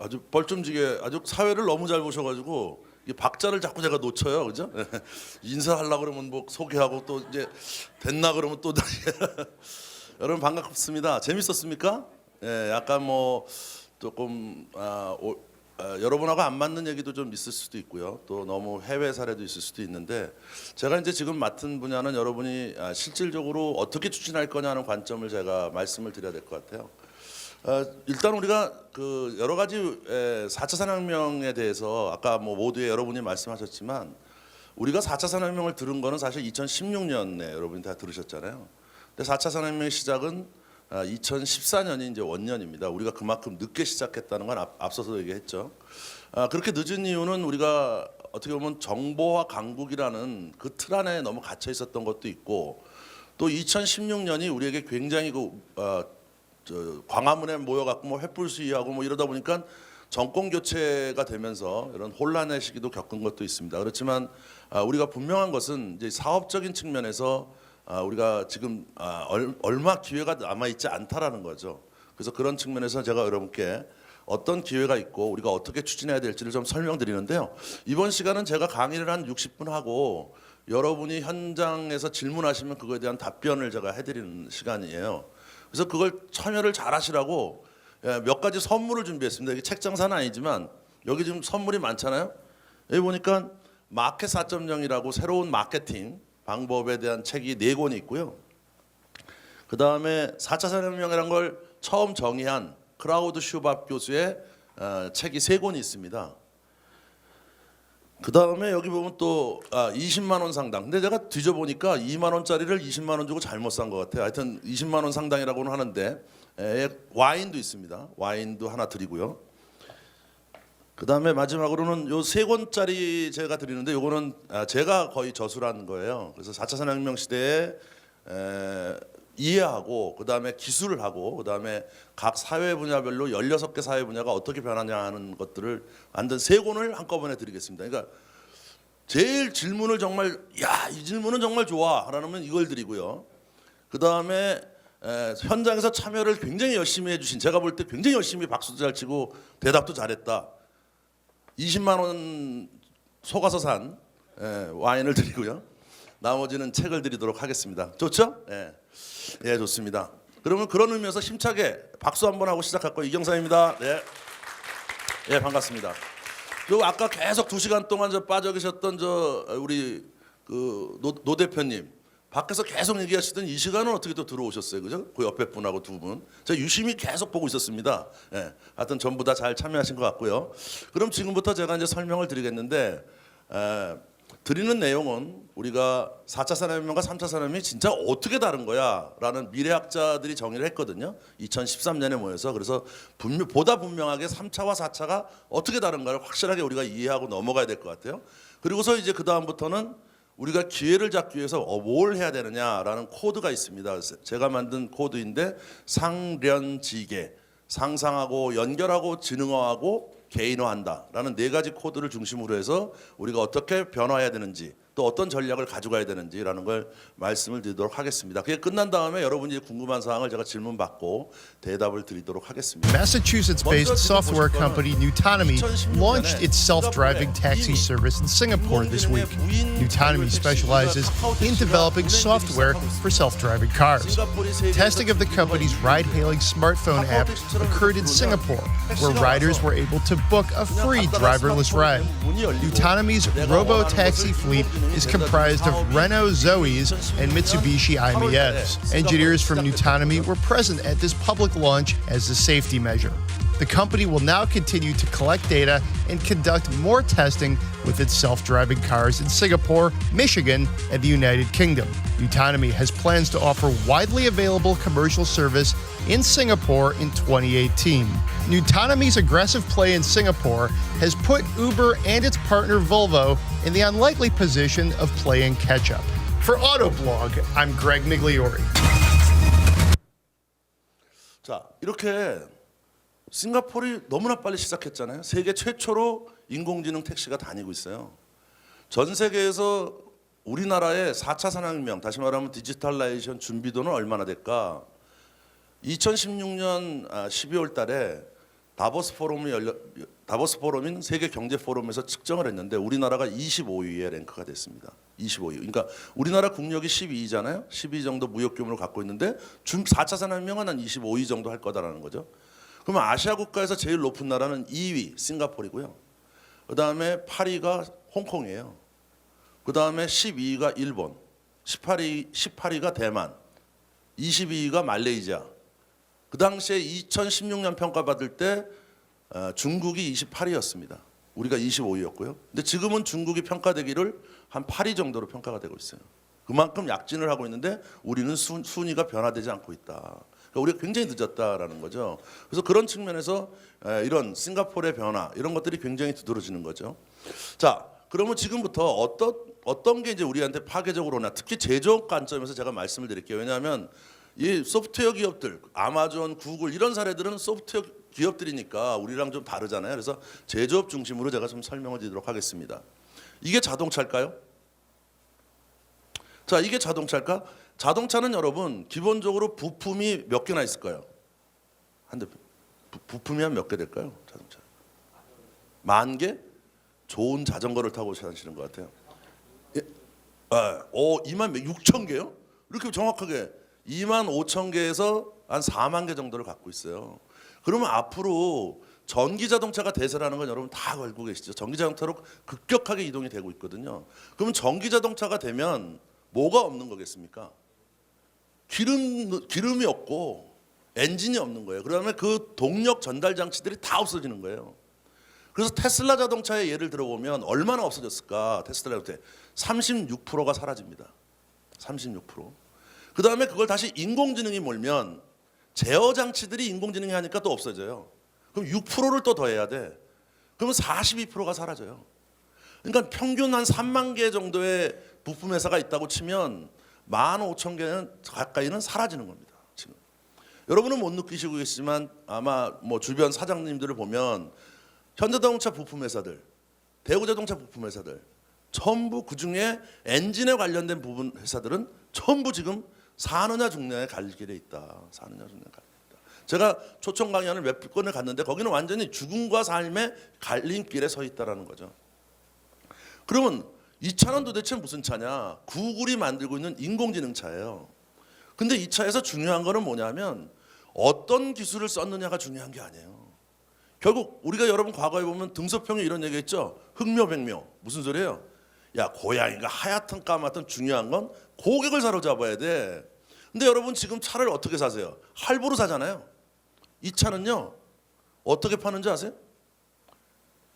아주 뻘쭘지게 아주 사회를 너무 잘 보셔가지고 이 박자를 자꾸 제가 놓쳐요, 그죠? 인사하려 그러면 뭐 소개하고 또 이제 됐나 그러면 또 다시 여러분 반갑습니다. 재밌었습니까? 예, 약간 뭐 조금 여러분하고 안 맞는 얘기도 좀 있을 수도 있고요. 또 너무 해외 사례도 있을 수도 있는데 제가 이제 지금 맡은 분야는 여러분이 실질적으로 어떻게 추진할 거냐는 관점을 제가 말씀을 드려야 될 것 같아요. 일단 우리가 그 여러 가지 4차 산업혁명에 대해서 아까 뭐 모두에 여러분이 말씀하셨지만 우리가 4차 산업혁명을 들은 거는 사실 2016년에 여러분이 다 들으셨잖아요. 근데 4차 산업혁명의 시작은 2014년이 이제 원년입니다. 우리가 그만큼 늦게 시작했다는 건 앞서서 얘기했죠. 그렇게 늦은 이유는 우리가 어떻게 보면 정보화 강국이라는 그 틀 안에 너무 갇혀 있었던 것도 있고 또 2016년이 우리에게 굉장히 광화문에 모여갖고 뭐 횃불 시위하고 뭐 이러다 보니까 정권 교체가 되면서 이런 혼란의 시기도 겪은 것도 있습니다. 그렇지만 우리가 분명한 것은 이제 사업적인 측면에서 우리가 지금 얼마 기회가 남아 있지 않다라는 거죠. 그래서 그런 측면에서 제가 여러분께 어떤 기회가 있고 우리가 어떻게 추진해야 될지를 좀 설명드리는데요. 이번 시간은 제가 강의를 한 60분 하고 여러분이 현장에서 질문하시면 그거에 대한 답변을 제가 해드리는 시간이에요. 그래서 그걸 참여를 잘 하시라고 몇 가지 선물을 준비했습니다. 이게 책장사는 아니지만 여기 지금 선물이 많잖아요. 여기 보니까 마켓 4.0이라고 새로운 마케팅 방법에 대한 책이 4권이 있고요. 그 다음에 4차 산업혁명이라는 걸 처음 정의한 크라우드 슈밥 교수의 책이 3권이 있습니다. 그 다음에 여기 보면 또 20만 원 상당. 근데 제가 뒤져보니까 2만 원짜리를 20만 원 주고 잘못 산 것 같아요. 하여튼 20만 원 상당이라고는 하는데 와인도 있습니다. 와인도 하나 드리고요. 그 다음에 마지막으로는 요 3권짜리 제가 드리는데 요거는 제가 거의 저술한 거예요. 그래서 4차 산업혁명 시대에 이해하고 그 다음에 기술을 하고 그 다음에 각 사회 분야별로 16개 사회 분야가 어떻게 변하냐 하는 것들을 만든 3권을 한꺼번에 드리겠습니다. 그러니까 제일 질문을 정말 이 질문은 정말 좋아 라면 이걸 드리고요. 그 다음에 현장에서 참여를 굉장히 열심히 해주신 제가 볼 때 굉장히 열심히 박수도 잘 치고 대답도 잘했다. 20만 원 속아서 산 와인을 드리고요. 나머지는 책을 드리도록 하겠습니다. 좋죠? 예, 좋습니다. 그러면 그런 의미에서 힘차게 박수 한번 하고 시작할 거예요. 이경사입니다. 네, 예, 반갑습니다. 그리고 아까 계속 2시간 동안 빠져 계셨던 우리 노 대표님 밖에서 계속 얘기하시던 이 시간은 어떻게 또 들어오셨어요, 그죠? 그 옆에 분하고 2분. 제가 유심히 계속 보고 있었습니다. 예, 하여튼 전부 다 잘 참여하신 것 같고요. 그럼 지금부터 제가 이제 설명을 드리겠는데. 드리는 내용은 우리가 4차 산업혁명과 3차 산업혁명이 진짜 어떻게 다른 거야 라는 미래학자들이 정의를 했거든요. 2013년에 모여서. 그래서 보다 분명하게 3차와 4차가 어떻게 다른가를 확실하게 우리가 이해하고 넘어가야 될 것 같아요. 그리고서 이제 그 다음부터는 우리가 기회를 잡기 위해서 뭘 해야 되느냐라는 코드가 있습니다. 제가 만든 코드인데 상련지계, 상상하고 연결하고 지능화하고 개인화한다라는 4가지 코드를 중심으로 해서 우리가 어떻게 변화해야 되는지 또 어떤 전략을 가져가야 되는지라는 걸 말씀을 드리도록 하겠습니다. 그게 끝난 다음에 여러분이 궁금한 사항을 제가 질문 받고 대답을 드리도록 하겠습니다. Massachusetts-based software company Nutonomy launched its self-driving taxi service in Singapore this week. Nutonomy specializes in developing software for self-driving cars. Testing of the company's ride-hailing smartphone app occurred in Singapore, where riders were able to book a free driverless ride. Nutonomy's robo-taxi fleet is comprised of Renault Zoes and Mitsubishi IMEVs. Engineers from Nutonomy were present at this public launch as a safety measure. The company will now continue to collect data and conduct more testing with its self-driving cars in Singapore, Michigan, and the United Kingdom. Nutonomy has plans to offer widely available commercial service in Singapore in 2018. Nutonomy's aggressive play in Singapore has put Uber and its partner Volvo in the unlikely position of playing catch-up. For Autoblog, I'm Greg Migliori. 자, 이렇게 싱가포르이 너무나 빨리 시작했잖아요. 세계 최초로 인공지능 택시가 다니고 있어요. 전 세계에서 우리나라의 4차 산업혁명, 다시 말하면 디지털라이제이션 준비도는 얼마나 될까? 2016년 12월 달에 다보스 포럼인 세계 경제 포럼에서 측정을 했는데 우리나라가 25위에 랭크가 됐습니다. 25위. 그러니까 우리나라 국력이 12위잖아요. 12위 정도 무역 규모를 갖고 있는데 4차 산업혁명은 한 25위 정도 할 거다라는 거죠. 그러면 아시아 국가에서 제일 높은 나라는 2위 싱가포르이고요. 그다음에 8위가 홍콩이에요. 그다음에 12위가 일본, 18위가 대만, 22위가 말레이시아. 그 당시에 2016년 평가받을 때 중국이 28위였습니다. 우리가 25위였고요. 근데 지금은 중국이 평가되기를 한 8위 정도로 평가가 되고 있어요. 그만큼 약진을 하고 있는데 우리는 순위가 변화되지 않고 있다. 그러니까 우리가 굉장히 늦었다라는 거죠. 그래서 그런 측면에서 이런 싱가포르의 변화 이런 것들이 굉장히 두드러지는 거죠. 자, 그러면 지금부터 어떤 게 이제 우리한테 파괴적으로 오나 특히 제조업 관점에서 제가 말씀을 드릴게요. 왜냐하면 이 소프트웨어 기업들, 아마존, 구글 이런 사례들은 소프트웨어 기업들이니까 우리랑 좀 다르잖아요. 그래서 제조업 중심으로 제가 좀 설명을 드리도록 하겠습니다. 이게 자동차일까요? 자, 이게 자동차일까? 자동차는 여러분 기본적으로 부품이 몇 개나 있을까요? 한 대 부품이 한 몇 개 될까요? 자동차 10,000개? 좋은 자전거를 타고 사시는 것 같아요. 26,000개요? 이렇게 정확하게 25,000개에서 한 4만 개 정도를 갖고 있어요. 그러면 앞으로 전기 자동차가 대세라는 건 여러분 다 알고 계시죠? 전기 자동차로 급격하게 이동이 되고 있거든요. 그러면 전기 자동차가 되면 뭐가 없는 거겠습니까? 기름이 없고 엔진이 없는 거예요. 그다음에 그 동력 전달 장치들이 다 없어지는 거예요. 그래서 테슬라 자동차의 예를 들어보면 얼마나 없어졌을까? 테슬라 자동차 36%가 사라집니다. 36%. 그다음에 그걸 다시 인공지능이 몰면 제어 장치들이 인공지능이 하니까 또 없어져요. 그럼 6%를 또 더해야 돼. 그러면 42%가 사라져요. 그러니까 평균 한 3만 개 정도의 부품 회사가 있다고 치면 15,000개는 가까이는 사라지는 겁니다. 지금 여러분은 못 느끼시고 계시지만 아마 뭐 주변 사장님들을 보면 현대자동차 부품 회사들, 대우자동차 부품 회사들 전부 그 중에 엔진에 관련된 부분 회사들은 전부 지금 사느냐 죽느냐의 갈길에 있다. 사느냐 죽느냐의 갈길에 있다. 제가 초청 강연을 몇 건을 갔는데 거기는 완전히 죽음과 삶의 갈림길에 서 있다라는 거죠. 그러면 이 차는 도대체 무슨 차냐? 구글이 만들고 있는 인공지능 차예요. 근데 이 차에서 중요한 거는 뭐냐면 어떤 기술을 썼느냐가 중요한 게 아니에요. 결국 우리가 여러분 과거에 보면 등소평에 이런 얘기했죠. 흑묘백묘. 무슨 소리예요? 야, 고양이가 하얗든 까맣든 중요한 건 고객을 사로잡아야 돼. 근데 여러분 지금 차를 어떻게 사세요? 할부로 사잖아요. 이 차는요. 어떻게 파는지 아세요?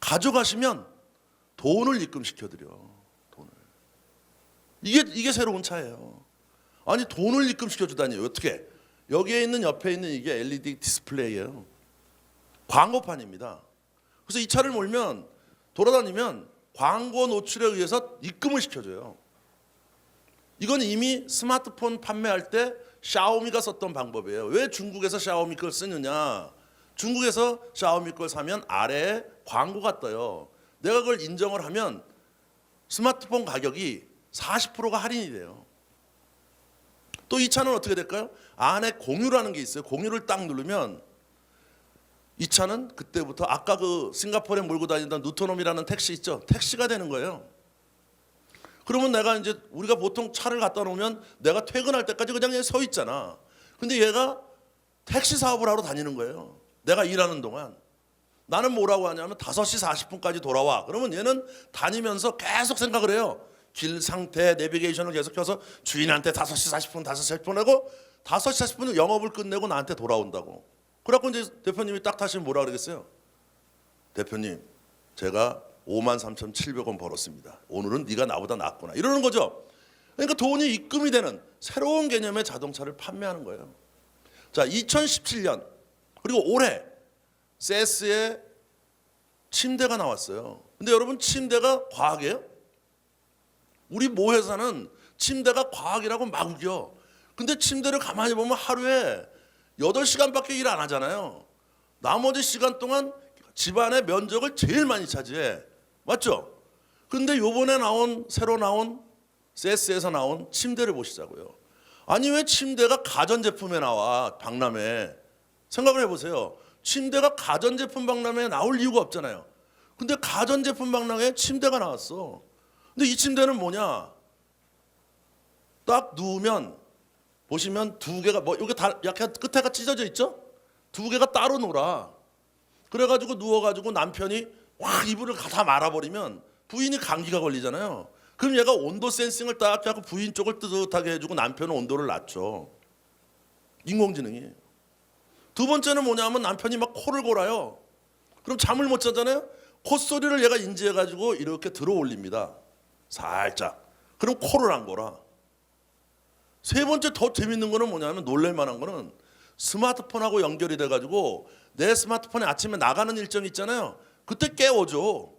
가져가시면 돈을 입금시켜드려. 돈을. 이게 새로운 차예요. 아니 돈을 입금시켜주다니 어떻게? 여기에 있는 옆에 있는 이게 LED 디스플레이예요. 광고판입니다. 그래서 이 차를 몰면 돌아다니면 광고 노출에 의해서 입금을 시켜줘요. 이건 이미 스마트폰 판매할 때 샤오미가 썼던 방법이에요. 왜 중국에서 샤오미 걸 쓰느냐? 중국에서 샤오미 걸 사면 아래에 광고가 떠요. 내가 그걸 인정을 하면 스마트폰 가격이 40%가 할인이 돼요. 또 이 차는 어떻게 될까요? 안에 공유라는 게 있어요. 공유를 딱 누르면 이 차는 그때부터 아까 그 싱가포르에 몰고 다니던 누토놈이라는 택시 있죠? 택시가 되는 거예요. 그러면 내가 이제 우리가 보통 차를 갖다 놓으면 내가 퇴근할 때까지 그냥 서 있잖아. 근데 얘가 택시 사업을 하러 다니는 거예요. 내가 일하는 동안. 나는 뭐라고 하냐면 5시 40분까지 돌아와. 그러면 얘는 다니면서 계속 생각을 해요. 길 상태, 내비게이션을 계속 켜서 주인한테 5시 40분, 5시 40분 하고 5시 40분은 영업을 끝내고 나한테 돌아온다고. 그래갖고 이제 대표님이 딱 타시면 뭐라 그러겠어요? 대표님, 제가 53,700원 벌었습니다. 오늘은 네가 나보다 낫구나. 이러는 거죠. 그러니까 돈이 입금이 되는 새로운 개념의 자동차를 판매하는 거예요. 자, 2017년 그리고 올해 세스에 침대가 나왔어요. 근데 여러분 침대가 과학이에요? 우리 모 회사는 침대가 과학이라고 막 우겨. 근데 침대를 가만히 보면 하루에 8시간밖에 일 안 하잖아요. 나머지 시간 동안 집안의 면적을 제일 많이 차지해. 맞죠? 근데 요번에 새로 나온 세스에서 나온 침대를 보시자고요. 아니 왜 침대가 가전제품에 나와? 박람회. 생각을 해보세요. 침대가 가전제품 박람회에 나올 이유가 없잖아요. 근데 가전제품 박람회에 침대가 나왔어. 근데 이 침대는 뭐냐? 딱 누우면 보시면 두 개가 뭐 여기 다 약간 끝에가 찢어져 있죠? 두 개가 따로 놀아. 그래가지고 누워가지고 남편이 확 이불을 다 말아버리면 부인이 감기가 걸리잖아요. 그럼 얘가 온도 센싱을 딱 하고 부인 쪽을 뜨뜻하게 해주고 남편은 온도를 낮춰. 인공지능이. 두 번째는 뭐냐면 남편이 막 코를 골아요. 그럼 잠을 못 자잖아요. 콧소리를 얘가 인지해가지고 이렇게 들어 올립니다. 살짝. 그럼 코를 안 골아. 세 번째 더 재밌는 거는 뭐냐면 놀랄만한 거는 스마트폰하고 연결이 돼가지고 내 스마트폰에 아침에 나가는 일정이 있잖아요. 그때 깨워줘.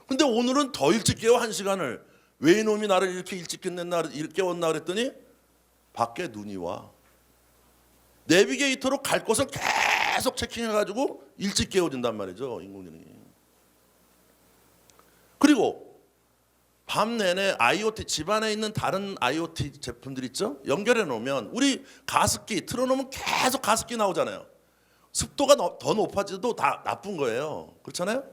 근데 오늘은 더 일찍 깨워 1시간을. 왜 이놈이 나를 이렇게 일찍 깨웠나 그랬더니 밖에 눈이 와. 내비게이터로 갈 곳을 계속 체킹해가지고 일찍 깨워준단 말이죠. 인공지능이. 그리고 밤 내내 IoT 집안에 있는 다른 IoT 제품들 있죠? 연결해 놓으면 우리 가습기 틀어놓으면 계속 가습기 나오잖아요. 습도가 더 높아져도 다 나쁜 거예요. 그렇잖아요?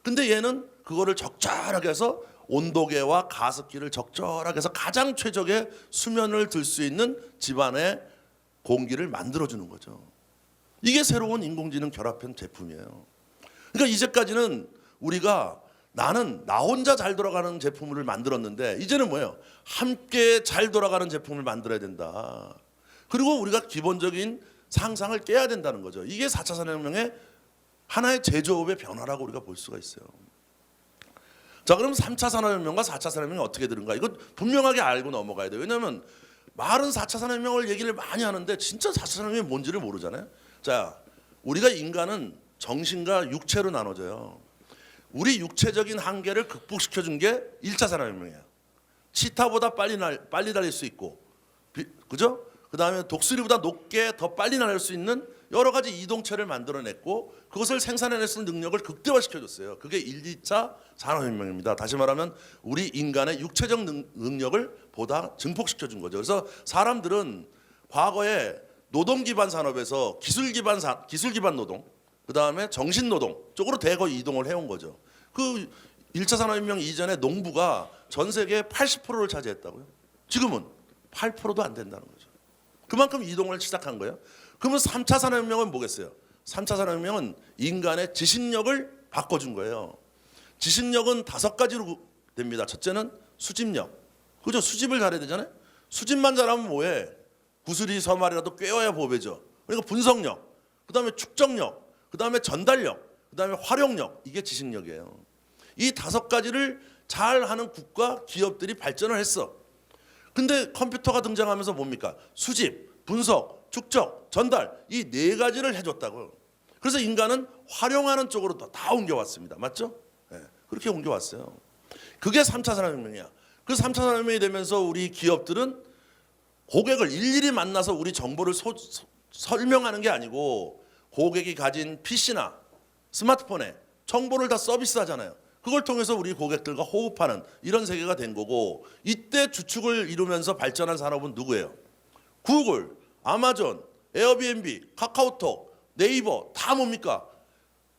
근데 얘는 그거를 적절하게 해서 온도계와 가습기를 적절하게 해서 가장 최적의 수면을 들 수 있는 집안의 공기를 만들어주는 거죠. 이게 새로운 인공지능 결합한 제품이에요. 그러니까 이제까지는 우리가 나는 나 혼자 잘 돌아가는 제품을 만들었는데 이제는 뭐예요? 함께 잘 돌아가는 제품을 만들어야 된다. 그리고 우리가 기본적인 상상을 깨야 된다는 거죠. 이게 4차 산업혁명의 하나의 제조업의 변화라고 우리가 볼 수가 있어요. 자, 그럼 3차 산업혁명과 4차 산업혁명이 어떻게 되는가? 이거 분명하게 알고 넘어가야 돼요. 왜냐하면 말은 4차 산업혁명을 얘기를 많이 하는데 진짜 4차 산업혁명이 뭔지를 모르잖아요. 자, 우리가 인간은 정신과 육체로 나눠져요. 우리 육체적인 한계를 극복시켜준 게 1차 산업혁명이에요. 치타보다 빨리 달릴 수 있고, 그죠? 그 다음에 독수리보다 높게 더 빨리 날릴 수 있는 여러 가지 이동체를 만들어냈고 그것을 생산해낼 수 있는 능력을 극대화시켜줬어요. 그게 1, 2차 산업혁명입니다. 다시 말하면 우리 인간의 육체적 능력을 보다 증폭시켜준 거죠. 그래서 사람들은 과거에 노동 기반 산업에서 기술 기반 노동, 그 다음에 정신 노동 쪽으로 대거 이동을 해온 거죠. 그 1차 산업혁명 이전에 농부가 전 세계의 80%를 차지했다고요. 지금은 8%도 안 된다는 거죠. 그만큼 이동을 시작한 거예요. 그러면 3차 산업혁명은 뭐겠어요? 3차 산업혁명은 인간의 지식력을 바꿔준 거예요. 지식력은 5가지로 됩니다. 첫째는 수집력. 그죠? 수집을 잘해야 되잖아요. 수집만 잘하면 뭐해? 구슬이 서말이라도 꿰어야 보배죠. 그러니까 분석력, 그 다음에 축적력, 그 다음에 전달력, 그 다음에 활용력. 이게 지식력이에요. 이 5가지를 잘하는 국가, 기업들이 발전을 했어. 근데 컴퓨터가 등장하면서 뭡니까? 수집, 분석, 축적, 전달 이 4가지를 해줬다고요. 그래서 인간은 활용하는 쪽으로 다 옮겨왔습니다. 맞죠? 네, 그렇게 옮겨왔어요. 그게 3차 산업혁명이야. 그 3차 산업혁명이 되면서 우리 기업들은 고객을 일일이 만나서 우리 정보를 설명하는 게 아니고 고객이 가진 PC나 스마트폰에 정보를 다 서비스하잖아요. 그걸 통해서 우리 고객들과 호흡하는 이런 세계가 된 거고 이때 주축을 이루면서 발전한 산업은 누구예요? 구글, 아마존, 에어비앤비, 카카오톡, 네이버 다 뭡니까?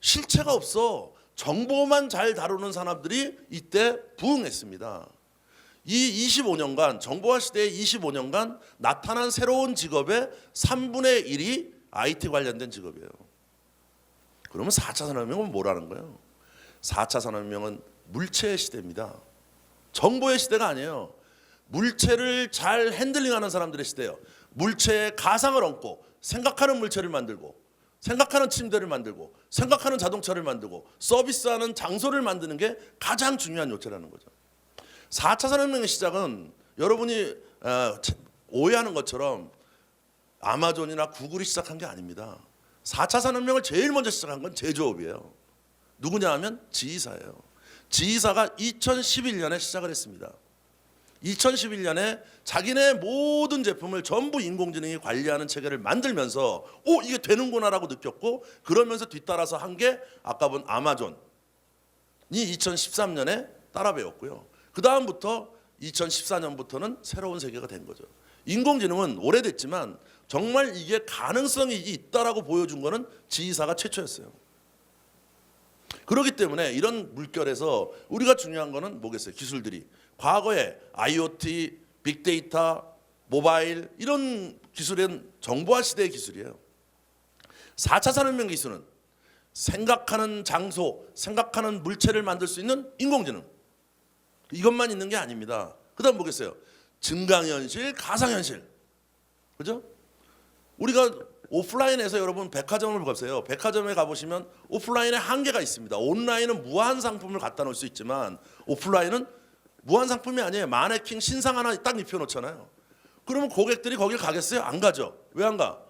실체가 없어. 정보만 잘 다루는 사람들이 이때 부흥했습니다. 이 25년간 정보화 시대의 25년간 나타난 새로운 직업의 3분의 1이 IT 관련된 직업이에요. 그러면 4차 산업혁명은 뭐라는 거예요? 4차 산업혁명은 물체의 시대입니다. 정보의 시대가 아니에요. 물체를 잘 핸들링하는 사람들의 시대예요. 물체에 가상을 얹고 생각하는 물체를 만들고 생각하는 침대를 만들고 생각하는 자동차를 만들고 서비스하는 장소를 만드는 게 가장 중요한 요체라는 거죠. 4차 산업혁명의 시작은 여러분이 오해하는 것처럼 아마존이나 구글이 시작한 게 아닙니다. 4차 산업혁명을 제일 먼저 시작한 건 제조업이에요. 누구냐 하면 지이사예요. 지이사가 2011년에 시작을 했습니다. 2011년에 자기네 모든 제품을 전부 인공지능이 관리하는 체계를 만들면서 이게 되는구나라고 느꼈고 그러면서 뒤따라서 한 게 아까 본 아마존이 2013년에 따라 배웠고요. 그 다음부터 2014년부터는 새로운 세계가 된 거죠. 인공지능은 오래됐지만 정말 이게 가능성이 있다라고 보여준 거는 지이사가 최초였어요. 그렇기 때문에 이런 물결에서 우리가 중요한 거는 뭐겠어요? 기술들이 과거에 IoT, 빅데이터, 모바일 이런 기술은 정보화 시대의 기술이에요. 4차 산업혁명 기술은 생각하는 장소, 생각하는 물체를 만들 수 있는 인공지능 이것만 있는 게 아닙니다. 그다음 뭐겠어요? 증강현실, 가상현실, 그죠? 우리가 오프라인에서 여러분 백화점을 가보세요. 백화점에 가보시면 오프라인에 한계가 있습니다. 온라인은 무한 상품을 갖다 놓을 수 있지만 오프라인은 무한 상품이 아니에요. 마네킹 신상 하나 딱 입혀놓잖아요. 그러면 고객들이 거길 가겠어요? 안 가죠. 왜 안 가?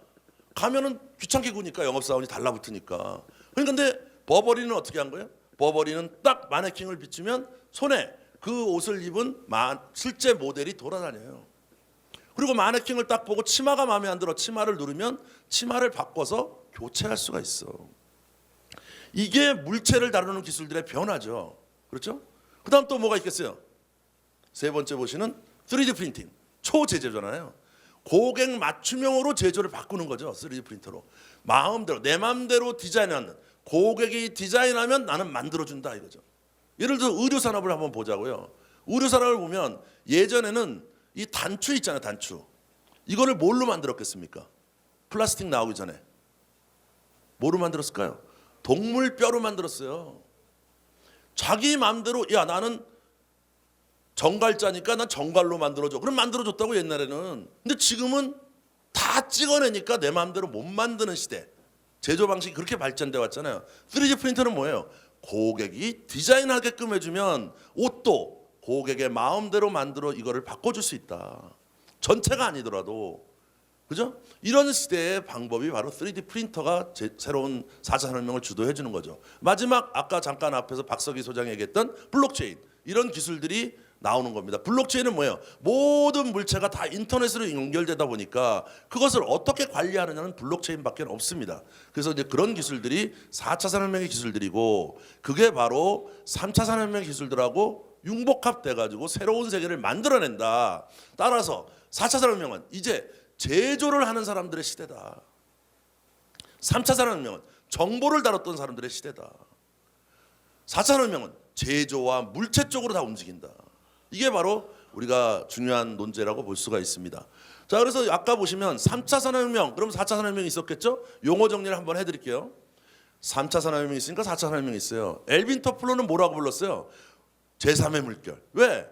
가면은 귀찮게 구니까 영업사원이 달라붙으니까. 근데 버버리는 어떻게 한 거예요? 버버리는 딱 마네킹을 비추면 손에 그 옷을 입은 실제 모델이 돌아다녀요. 그리고 마네킹을 딱 보고 치마가 마음에 안 들어 치마를 누르면 치마를 바꿔서 교체할 수가 있어. 이게 물체를 다루는 기술들의 변화죠. 그렇죠? 그다음 또 뭐가 있겠어요? 세 번째 보시는 3D 프린팅. 초제조잖아요. 고객 맞춤형으로 제조를 바꾸는 거죠. 3D 프린터로. 마음대로 내 마음대로 디자인하는 고객이 디자인하면 나는 만들어준다 이거죠. 예를 들어 의료 산업을 한번 보자고요. 의료 산업을 보면 예전에는 이 단추 있잖아요. 단추. 이거를 뭘로 만들었겠습니까? 플라스틱 나오기 전에. 뭐로 만들었을까요? 동물 뼈로 만들었어요. 자기 마음대로 야 나는 정갈자니까 난 정갈로 만들어줘. 그럼 만들어줬다고 옛날에는. 근데 지금은 다 찍어내니까 내 마음대로 못 만드는 시대. 제조 방식이 그렇게 발전돼 왔잖아요. 3D 프린터는 뭐예요? 고객이 디자인하게끔 해주면 옷도 고객의 마음대로 만들어 이거를 바꿔줄 수 있다. 전체가 아니더라도. 그죠? 이런 시대의 방법이 바로 3D 프린터가 새로운 4차 산업혁명을 주도해 주는 거죠. 마지막 아까 잠깐 앞에서 박석희 소장이 얘기했던 블록체인. 이런 기술들이 나오는 겁니다. 블록체인은 뭐예요? 모든 물체가 다 인터넷으로 연결되다 보니까 그것을 어떻게 관리하느냐는 블록체인밖에 없습니다. 그래서 이제 그런 기술들이 4차 산업혁명의 기술들이고 그게 바로 3차 산업혁명의 기술들하고 융복합돼 가지고 새로운 세계를 만들어낸다. 따라서 4차 산업혁명은 이제 제조를 하는 사람들의 시대다. 3차 산업혁명은 정보를 다뤘던 사람들의 시대다. 4차 산업혁명은 제조와 물체 쪽으로 다 움직인다. 이게 바로 우리가 중요한 논제라고 볼 수가 있습니다. 자, 그래서 아까 보시면 3차 산업혁명, 그럼 4차 산업혁명이 있었겠죠? 용어 정리를 한번 해드릴게요. 3차 산업혁명이 있으니까 4차 산업혁명이 있어요. 엘빈 토플러는 뭐라고 불렀어요? 제3의 물결. 왜?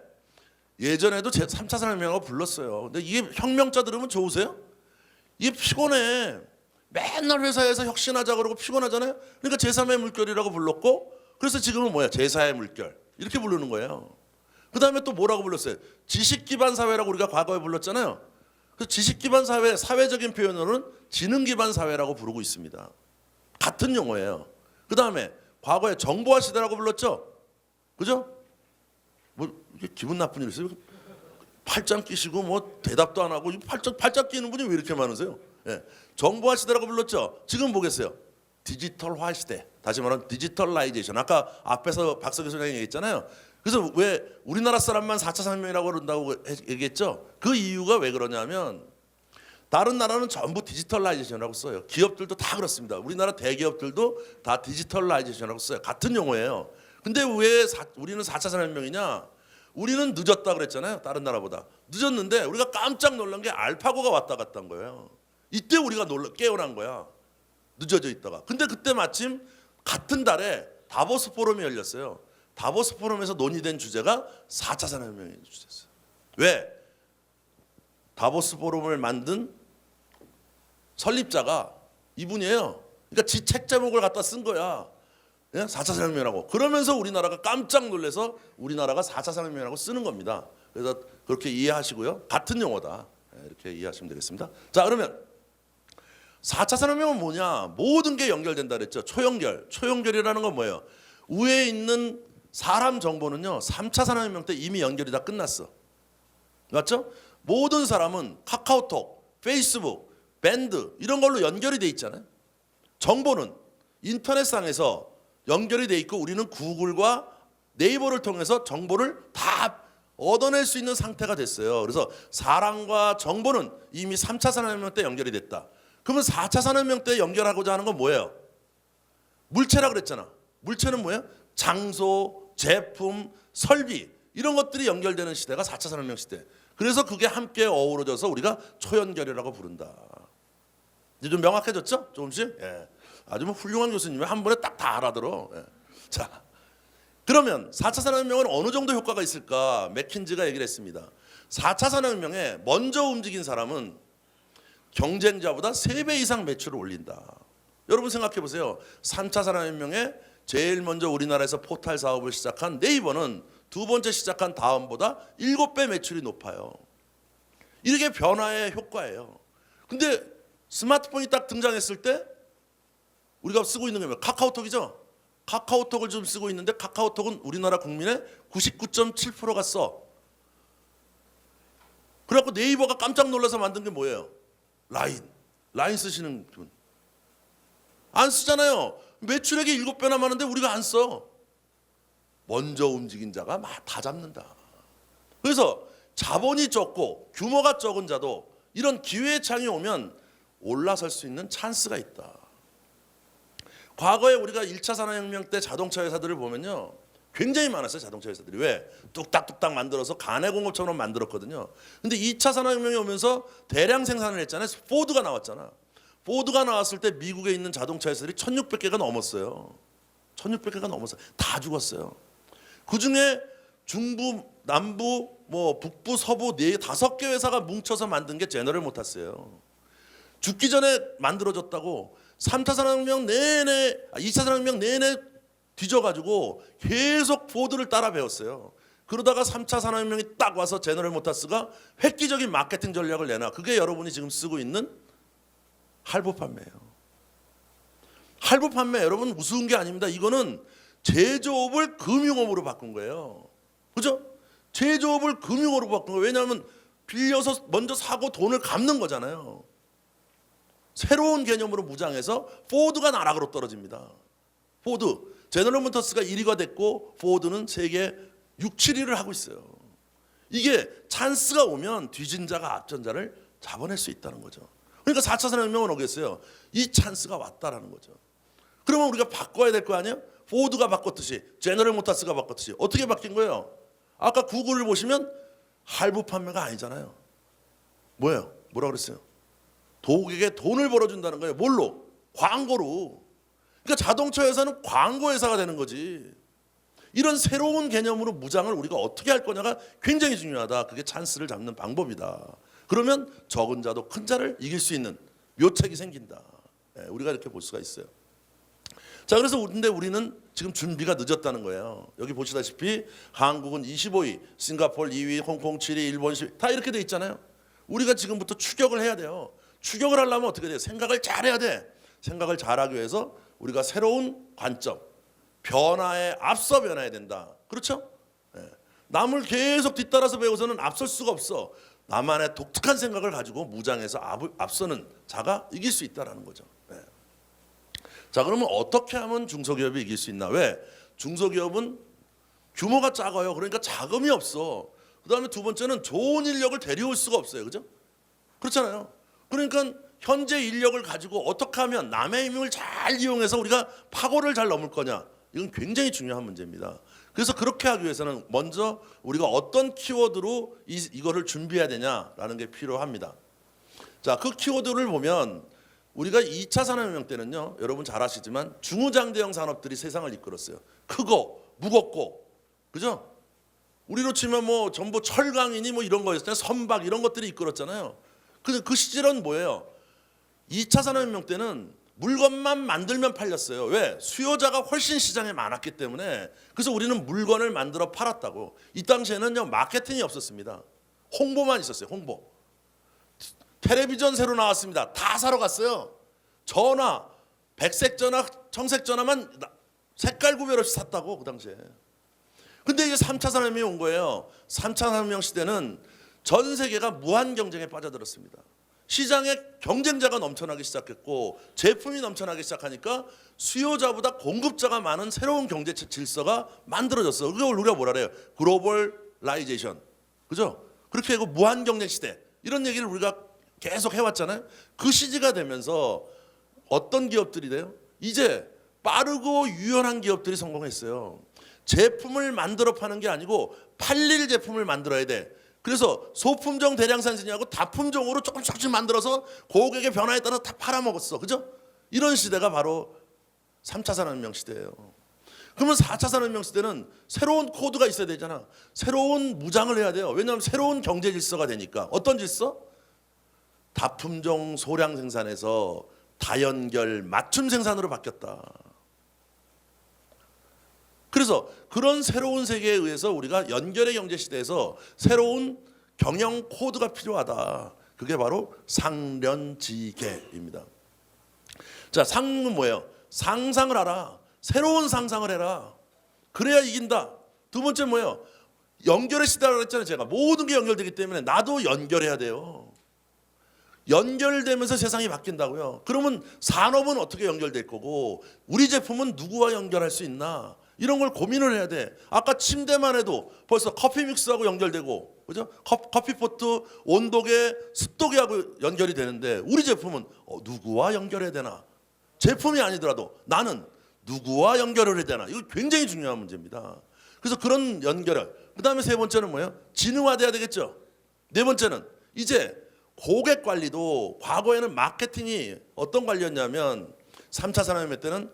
예전에도 3차 산업혁명이라고 불렀어요. 근데 이게 혁명자 들으면 좋으세요? 이게 피곤해. 맨날 회사에서 혁신하자 그러고 피곤하잖아요. 그러니까 제3의 물결이라고 불렀고 그래서 지금은 뭐야? 제4의 물결. 이렇게 부르는 거예요. 그 다음에 또 뭐라고 불렀어요? 지식 기반 사회라고 우리가 과거에 불렀잖아요. 그래서 지식 기반 사회, 사회적인 표현으로는 지능 기반 사회라고 부르고 있습니다. 같은 용어예요. 그 다음에 과거에 정보화 시대라고 불렀죠? 그죠? 뭐 이게 기분 나쁜 일 있어요? 팔짱 끼시고 뭐 대답도 안 하고 팔짱 끼는 분이 왜 이렇게 많으세요? 예. 정보화 시대라고 불렀죠? 지금 보겠어요. 디지털화 시대. 다시 말하면 디지털라이제이션. 아까 앞에서 박석희 소장이 얘기했잖아요. 그래서 왜 우리나라 사람만 4차 산업혁명이라고 그런다고 얘기했죠? 그 이유가 왜 그러냐면 다른 나라는 전부 디지털라이제이션이라고 써요. 기업들도 다 그렇습니다. 우리나라 대기업들도 다 디지털라이제이션이라고 써요. 같은 용어예요. 근데 왜 우리는 4차 산업혁명이냐? 우리는 늦었다 그랬잖아요. 다른 나라보다. 늦었는데 우리가 깜짝 놀란 게 알파고가 왔다 갔다 한 거예요. 이때 우리가 깨어난 거야. 늦어져 있다가. 근데 그때 마침 같은 달에 다보스 포럼이 열렸어요. 다보스 포럼에서 논의된 주제가 4차 산업혁명의 주제였어요. 왜? 다보스 포럼을 만든 설립자가 이분이에요. 그러니까 지 책 제목을 갖다 쓴 거야. 4차 산업혁명이라고. 그러면서 우리나라가 깜짝 놀라서 우리나라가 4차 산업혁명이라고 쓰는 겁니다. 그래서 그렇게 이해하시고요. 같은 용어다. 이렇게 이해하시면 되겠습니다. 자, 그러면 4차 산업혁명은 뭐냐? 모든 게 연결된다 그랬죠. 초연결. 초연결이라는 건 뭐예요? 위에 있는 사람 정보는요. 3차 산업혁명 때 이미 연결이 다 끝났어. 맞죠? 모든 사람은 카카오톡, 페이스북, 밴드 이런 걸로 연결이 돼 있잖아요. 정보는 인터넷상에서 연결이 돼 있고 우리는 구글과 네이버를 통해서 정보를 다 얻어낼 수 있는 상태가 됐어요. 그래서 사람과 정보는 이미 3차 산업혁명 때 연결이 됐다. 그러면 4차 산업혁명 때 연결하고자 하는 건 뭐예요? 물체라 그랬잖아. 물체는 뭐예요? 장소, 제품, 설비 이런 것들이 연결되는 시대가 4차 산업혁명 시대. 그래서 그게 함께 어우러져서 우리가 초연결이라고 부른다. 이제 좀 명확해졌죠? 조금씩? 예. 아주 뭐 훌륭한 교수님이 한 번에 딱 다 알아들어. 예. 자, 그러면 4차 산업혁명은 어느 정도 효과가 있을까? 맥킨지가 얘기를 했습니다. 4차 산업혁명에 먼저 움직인 사람은 경쟁자보다 3배 이상 매출을 올린다. 여러분 생각해 보세요. 3차 산업혁명에 제일 먼저 우리나라에서 포탈 사업을 시작한 네이버는 두 번째 시작한 다음보다 7배 매출이 높아요. 이게 변화의 효과예요. 근데 스마트폰이 딱 등장했을 때 우리가 쓰고 있는 게 뭐예요? 카카오톡이죠. 카카오톡을 좀 쓰고 있는데 카카오톡은 우리나라 국민의 99.7%가 써. 그래갖고 네이버가 깜짝 놀라서 만든 게 뭐예요? 라인 쓰시는 분. 안 쓰잖아요. 매출액이 7배나 많은데 우리가 안 써. 먼저 움직인 자가 다 잡는다. 그래서 자본이 적고 규모가 적은 자도 이런 기회의 창이 오면 올라설 수 있는 찬스가 있다. 과거에 우리가 1차 산업혁명 때 자동차 회사들을 보면요. 굉장히 많았어요. 자동차 회사들이. 왜? 뚝딱뚝딱 만들어서 가내공업처럼 만들었거든요. 근데 2차 산업혁명이 오면서 대량 생산을 했잖아요. 포드가 나왔잖아. 포드가 나왔을 때 미국에 있는 자동차 회사들이 1600개가 넘었어요. 1600개가 넘었어요. 다 죽었어요. 그중에 중부, 남부, 북부, 서부 5개 회사가 뭉쳐서 만든 게 제너럴 모터스예요. 죽기 전에 만들어졌다고 3차 산업혁명 내내 2차 산업혁명 내내 뒤져가지고 계속 포드를 따라 배웠어요. 그러다가 3차 산업혁명이 딱 와서 제너럴 모터스가 획기적인 마케팅 전략을 내놔. 그게 여러분이 지금 쓰고 있는 할부 판매예요. 할부 판매 여러분 우스운 게 아닙니다. 이거는 제조업을 금융업으로 바꾼 거예요. 그죠? 제조업을 금융업으로 바꾼 거예요. 왜냐하면 빌려서 먼저 사고 돈을 갚는 거잖아요. 새로운 개념으로 무장해서 포드가 나락으로 떨어집니다. 포드, 제너럴 모터스가 1위가 됐고 포드는 세계 6, 7위를 하고 있어요. 이게 찬스가 오면 뒤진 자가 앞전 자를 잡아낼 수 있다는 거죠. 그러니까 4차 산업혁명은 오겠어요. 이 찬스가 왔다라는 거죠. 그러면 우리가 바꿔야 될 거 아니에요? 포드가 바꿨듯이 제너럴 모터스가 바꿨듯이 어떻게 바뀐 거예요? 아까 구글을 보시면 할부 판매가 아니잖아요. 뭐예요? 뭐라 그랬어요? 고객에게 돈을 벌어준다는 거예요. 뭘로? 광고로. 그러니까 자동차 회사는 광고 회사가 되는 거지. 이런 새로운 개념으로 무장을 우리가 어떻게 할 거냐가 굉장히 중요하다. 그게 찬스를 잡는 방법이다. 그러면 적은 자도 큰 자를 이길 수 있는 묘책이 생긴다. 우리가 이렇게 볼 수가 있어요. 자, 그래서 근데 우리는 지금 준비가 늦었다는 거예요. 여기 보시다시피 한국은 25위, 싱가포르 2위, 홍콩 7위, 일본 10위 다 이렇게 돼 있잖아요. 우리가 지금부터 추격을 해야 돼요. 추격을 하려면 어떻게 돼요? 생각을 잘해야 돼. 생각을 잘하기 위해서 우리가 새로운 관점, 변화에 앞서 변해야 된다. 그렇죠? 남을 계속 뒤따라서 배워서는 앞설 수가 없어. 나만의 독특한 생각을 가지고 무장해서 앞서는 자가 이길 수 있다는 거죠. 자, 그러면 어떻게 하면 중소기업이 이길 수 있나? 왜? 중소기업은 규모가 작아요. 그러니까 자금이 없어. 그다음에 두 번째는 좋은 인력을 데려올 수가 없어요. 그죠? 그렇잖아요. 그러니까 현재 인력을 가지고 어떻게 하면 남의 힘을 잘 이용해서 우리가 파고를 잘 넘을 거냐? 이건 굉장히 중요한 문제입니다. 그래서 그렇게 하기 위해서는 먼저 우리가 어떤 키워드로 이거를 준비해야 되냐라는 게 필요합니다. 자, 그 키워드를 보면 우리가 2차 산업혁명 때는요, 여러분 잘 아시지만 중후장대형 산업들이 세상을 이끌었어요. 크고 무겁고, 그죠? 우리로 치면 뭐 전부 철강이니 뭐 이런 거였잖아요. 선박 이런 것들이 이끌었잖아요. 근데 그 시절은 뭐예요? 2차 산업혁명 때는 물건만 만들면 팔렸어요. 왜? 수요자가 훨씬 시장에 많았기 때문에. 그래서 우리는 물건을 만들어 팔았다고. 이 당시에는요, 마케팅이 없었습니다. 홍보만 있었어요. 홍보. 텔레비전 새로 나왔습니다. 다 사러 갔어요. 전화, 백색 전화, 청색 전화만 색깔 구별 없이 샀다고 그 당시에. 근데 이제 3차 산업혁명이 온 거예요. 3차 산업혁명 시대는 전 세계가 무한 경쟁에 빠져들었습니다. 시장에 경쟁자가 넘쳐나기 시작했고 제품이 넘쳐나기 시작하니까 수요자보다 공급자가 많은 새로운 경제 질서가 만들어졌어. 그걸 우리가 뭐라 그래요? 글로벌 디지털라이제이션, 그죠? 그렇게 하고 무한 경쟁 시대 이런 얘기를 우리가 계속 해왔잖아요. 그 시기가 되면서 어떤 기업들이 돼요? 이제 빠르고 유연한 기업들이 성공했어요. 제품을 만들어 파는 게 아니고 팔릴 제품을 만들어야 돼. 그래서 소품종 대량산 생산하고 다품종으로 조금씩 만들어서 고객의 변화에 따라 다 팔아먹었어. 그죠? 이런 시대가 바로 3차 산업혁명 시대예요. 그러면 4차 산업혁명 시대는 새로운 코드가 있어야 되잖아. 새로운 무장을 해야 돼요. 왜냐하면 새로운 경제 질서가 되니까. 어떤 질서? 다품종 소량 생산에서 다연결 맞춤 생산으로 바뀌었다. 그래서 그런 새로운 세계에 의해서 우리가 연결의 경제 시대에서 새로운 경영 코드가 필요하다. 그게 바로 상련지계입니다. 자, 상은 뭐예요? 상상을 하라. 새로운 상상을 해라. 그래야 이긴다. 두 번째 뭐예요? 연결의 시대라고 했잖아요. 제가 모든 게 연결되기 때문에 나도 연결해야 돼요. 연결되면서 세상이 바뀐다고요. 그러면 산업은 어떻게 연결될 거고 우리 제품은 누구와 연결할 수 있나? 이런 걸 고민을 해야 돼. 아까 침대만 해도 벌써 커피 믹스하고 연결되고, 그죠? 커피포트 온도계, 습도계하고 연결이 되는데 우리 제품은 누구와 연결해야 되나? 제품이 아니더라도 나는 누구와 연결을 해야 되나? 이거 굉장히 중요한 문제입니다. 그래서 그런 연결을. 그다음에 세 번째는 뭐예요? 진흥화돼야 되겠죠. 네 번째는 이제 고객 관리도 과거에는 마케팅이 어떤 관리였냐면 3차 산업혁명 때는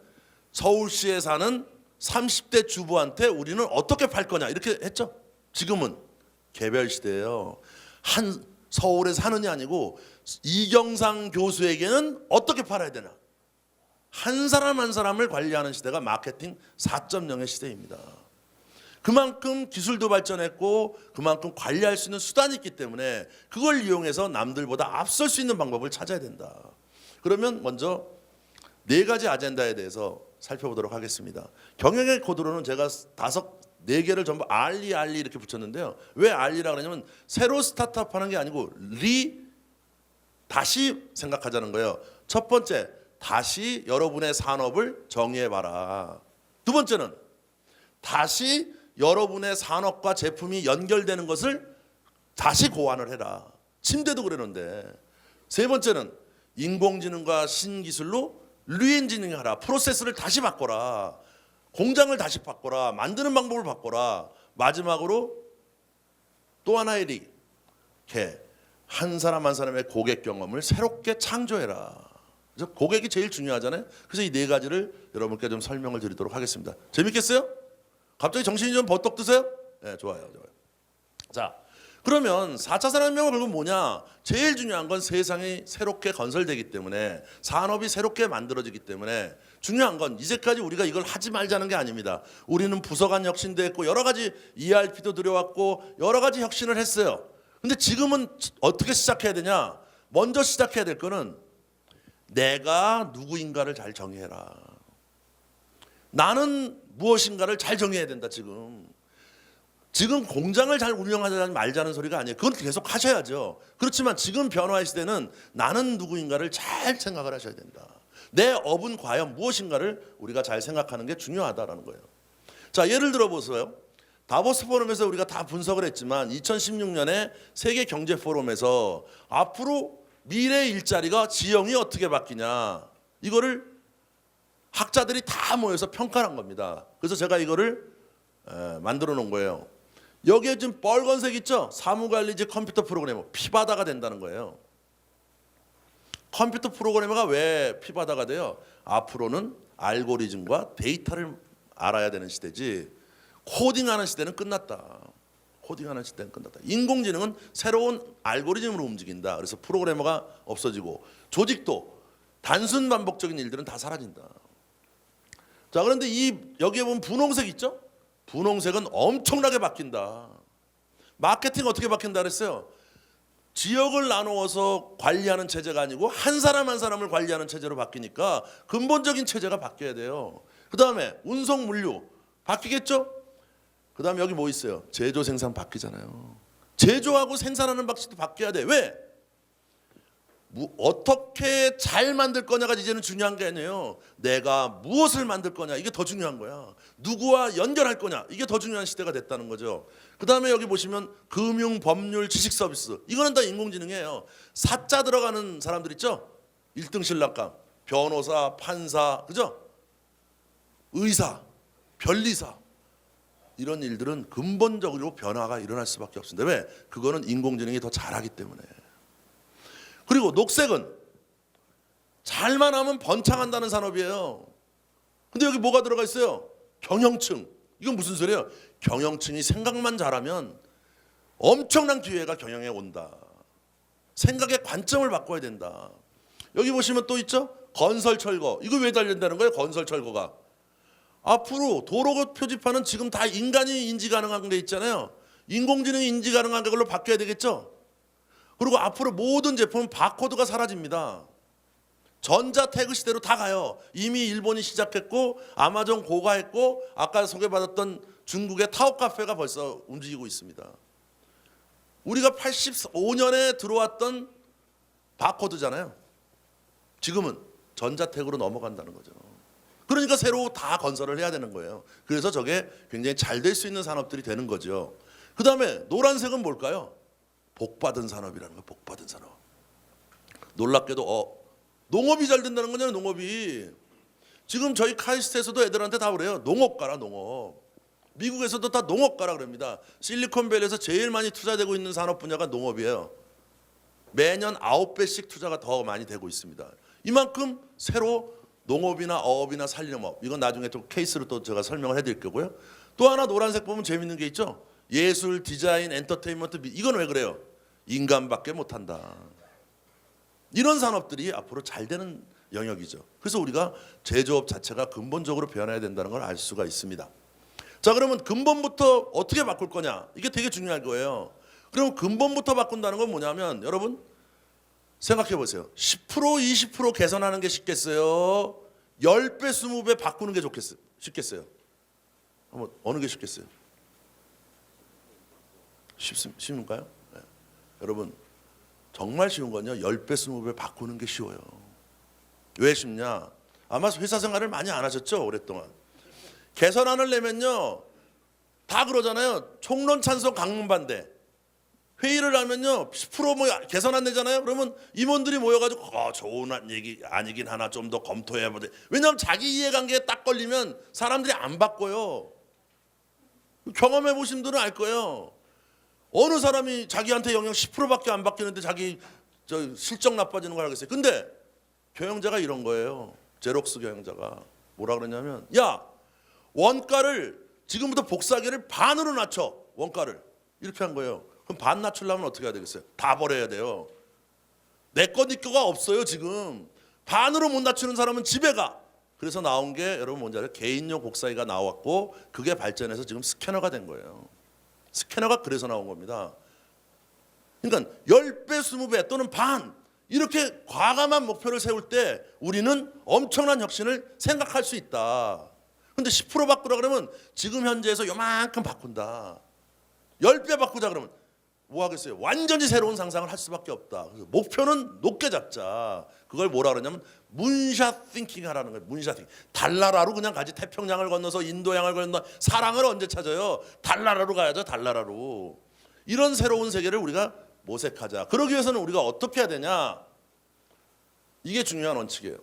서울시에 사는 30대 주부한테 우리는 어떻게 팔 거냐 이렇게 했죠. 지금은 개별 시대예요. 한 서울에 사는이 아니고 이경상 교수에게는 어떻게 팔아야 되나. 한 사람 한 사람을 관리하는 시대가 마케팅 4.0의 시대입니다. 그만큼 기술도 발전했고 그만큼 관리할 수 있는 수단이 있기 때문에 그걸 이용해서 남들보다 앞설 수 있는 방법을 찾아야 된다. 그러면 먼저 네 가지 아젠다에 대해서 살펴보도록 하겠습니다. 경영의 코드로는 제가 4개를 전부 알리 이렇게 붙였는데요. 왜 알리라고 그러냐면 새로 스타트업하는 게 아니고 다시 생각하자는 거예요. 첫 번째, 다시 여러분의 산업을 정의해봐라. 두 번째는 다시 여러분의 산업과 제품이 연결되는 것을 다시 고안을 해라. 침대도 그러는데. 세 번째는 인공지능과 신기술로 리엔지니어링하라. 프로세스를 다시 바꿔라. 공장을 다시 바꿔라. 만드는 방법을 바꿔라. 마지막으로 또 하나의 한 사람 한 사람의 고객 경험을 새롭게 창조해라. 그래서 고객이 제일 중요하잖아요. 그래서 이 네 가지를 여러분께 좀 설명을 드리도록 하겠습니다. 재밌겠어요? 갑자기 정신이 좀 버떡 드세요? 네, 좋아요. 자, 그러면 4차 산업혁명은 결국 뭐냐? 제일 중요한 건 세상이 새롭게 건설되기 때문에 산업이 새롭게 만들어지기 때문에 중요한 건 이제까지 우리가 이걸 하지 말자는 게 아닙니다. 우리는 부서 간 혁신도 했고 여러 가지 ERP도 들여왔고 여러 가지 혁신을 했어요. 근데 지금은 어떻게 시작해야 되냐? 먼저 시작해야 될 거는 내가 누구인가를 잘 정의해라. 나는 무엇인가를 잘 정의해야 된다. 지금 공장을 잘 운영하지 말자는 소리가 아니에요. 그건 계속 하셔야죠. 그렇지만 지금 변화의 시대는 나는 누구인가를 잘 생각을 하셔야 된다. 내 업은 과연 무엇인가를 우리가 잘 생각하는 게 중요하다라는 거예요. 자, 예를 들어 보세요. 다보스 포럼에서 우리가 다 분석을 했지만 2016년에 세계 경제 포럼에서 앞으로 미래 일자리가 지형이 어떻게 바뀌냐 이거를 학자들이 다 모여서 평가한 겁니다. 그래서 제가 이거를 만들어 놓은 거예요. 여기에 지금 빨간색 있죠? 사무관리직 컴퓨터 프로그래머 피바다가 된다는 거예요. 컴퓨터 프로그래머가 왜 피바다가 돼요? 앞으로는 알고리즘과 데이터를 알아야 되는 시대지 코딩하는 시대는 끝났다. 코딩하는 시대는 끝났다. 인공지능은 새로운 알고리즘으로 움직인다. 그래서 프로그래머가 없어지고 조직도 단순 반복적인 일들은 다 사라진다. 자, 그런데 여기에 보면 분홍색 있죠? 분홍색은 엄청나게 바뀐다. 마케팅 어떻게 바뀐다 그랬어요? 지역을 나누어서 관리하는 체제가 아니고 한 사람 한 사람을 관리하는 체제로 바뀌니까 근본적인 체제가 바뀌어야 돼요. 그 다음에 운송 물류 바뀌겠죠? 그 다음에 여기 뭐 있어요? 제조 생산 바뀌잖아요. 제조하고 생산하는 방식도 바뀌어야 돼. 왜? 어떻게 잘 만들 거냐가 이제는 중요한 게 아니에요. 내가 무엇을 만들 거냐 이게 더 중요한 거야. 누구와 연결할 거냐 이게 더 중요한 시대가 됐다는 거죠. 그 다음에 여기 보시면 금융, 법률, 지식 서비스 이거는 다 인공지능이에요. 사자 들어가는 사람들 있죠. 1등 신랑감, 변호사, 판사, 그죠? 의사, 변리사 이런 일들은 근본적으로 변화가 일어날 수밖에 없습니다. 왜? 그거는 인공지능이 더 잘하기 때문에. 그리고 녹색은 잘만 하면 번창한다는 산업이에요. 근데 여기 뭐가 들어가 있어요? 경영층. 이건 무슨 소리예요? 경영층이 생각만 잘하면 엄청난 기회가 경영에 온다. 생각의 관점을 바꿔야 된다. 여기 보시면 또 있죠? 건설 철거. 이거 왜 달린다는 거예요? 건설 철거가. 앞으로 도로 표지판은 지금 다 인간이 인지 가능한 게 있잖아요. 인공지능이 인지 가능한 걸로 바뀌어야 되겠죠? 그리고 앞으로 모든 제품은 바코드가 사라집니다. 전자 태그 시대로 다 가요. 이미 일본이 시작했고 아마존 고가했고 아까 소개받았던 중국의 타오카페가 벌써 움직이고 있습니다. 우리가 85년에 들어왔던 바코드잖아요. 지금은 전자 태그로 넘어간다는 거죠. 그러니까 새로 다 건설을 해야 되는 거예요. 그래서 저게 굉장히 잘 될 수 있는 산업들이 되는 거죠. 그 다음에 노란색은 뭘까요? 복받은 산업이라는 거예요. 복받은 산업. 놀랍게도 농업이 잘 된다는 거잖아요. 농업이. 지금 저희 카이스트에서도 애들한테 다 그래요. 농업 가라 농업. 미국에서도 다 농업 가라 그럽니다. 실리콘밸리에서 제일 많이 투자되고 있는 산업 분야가 농업이에요. 매년 9배씩 투자가 더 많이 되고 있습니다. 이만큼 새로 농업이나 어업이나 산림업 이건 나중에 또 케이스로 또 제가 설명을 해드릴 거고요. 또 하나 노란색 보면 재밌는 게 있죠. 예술, 디자인, 엔터테인먼트 이건 왜 그래요? 인간밖에 못한다. 이런 산업들이 앞으로 잘 되는 영역이죠. 그래서 우리가 제조업 자체가 근본적으로 변해야 된다는 걸 알 수가 있습니다. 자, 그러면 근본부터 어떻게 바꿀 거냐? 이게 되게 중요할 거예요. 그럼 근본부터 바꾼다는 건 뭐냐면 여러분 생각해 보세요. 10% 20% 개선하는 게 쉽겠어요? 10배 20배 바꾸는 게 쉽겠어요? 한번 어느 게 쉽겠어요? 쉬운가요? 네. 여러분 정말 쉬운 건요 10배 20배 바꾸는 게 쉬워요. 왜 쉽냐? 아마 회사 생활을 많이 안 하셨죠 오랫동안. 개선안을 내면요 다 그러잖아요. 총론 찬성 강론 반대. 회의를 하면요 10%뭐 개선안 내잖아요. 그러면 임원들이 모여가지고 좋은 얘기 아니긴 하나 좀 더 검토해보자. 왜냐하면 자기 이해관계에 딱 걸리면 사람들이 안 바꿔요. 경험해 보신 분들은 알 거예요. 어느 사람이 자기한테 영향 10%밖에 안 바뀌는데 자기 실적 나빠지는 걸 하겠어요. 근데 경영자가 이런 거예요. 제록스 경영자가 뭐라 그러냐면 야 원가를 지금부터 복사기를 반으로 낮춰. 원가를 이렇게 한 거예요. 그럼 반 낮추려면 어떻게 해야 되겠어요? 다 버려야 돼요. 내 거 네 거가 없어요 지금. 반으로 못 낮추는 사람은 집에 가. 그래서 나온 게 여러분 뭔지 알아요? 개인용 복사기가 나왔고 그게 발전해서 지금 스캐너가 된 거예요. 스캐너가 그래서 나온 겁니다. 그러니까 10배 20배 또는 반 이렇게 과감한 목표를 세울 때 우리는 엄청난 혁신을 생각할 수 있다. 근데 10% 바꾸라 그러면 지금 현재에서 요만큼 바꾼다. 10배 바꾸자 그러면 뭐 하겠어요? 완전히 새로운 상상을 할 수밖에 없다. 그래서 목표는 높게 잡자. 그걸 뭐라 그러냐면 문샷 띵킹 하라는 거예요. 문샷 띵킹. 달나라로 그냥 가지. 태평양을 건너서 인도양을 건너 사랑을 언제 찾아요? 달나라로 가야죠. 달나라로. 이런 새로운 세계를 우리가 모색하자. 그러기 위해서는 우리가 어떻게 해야 되냐? 이게 중요한 원칙이에요.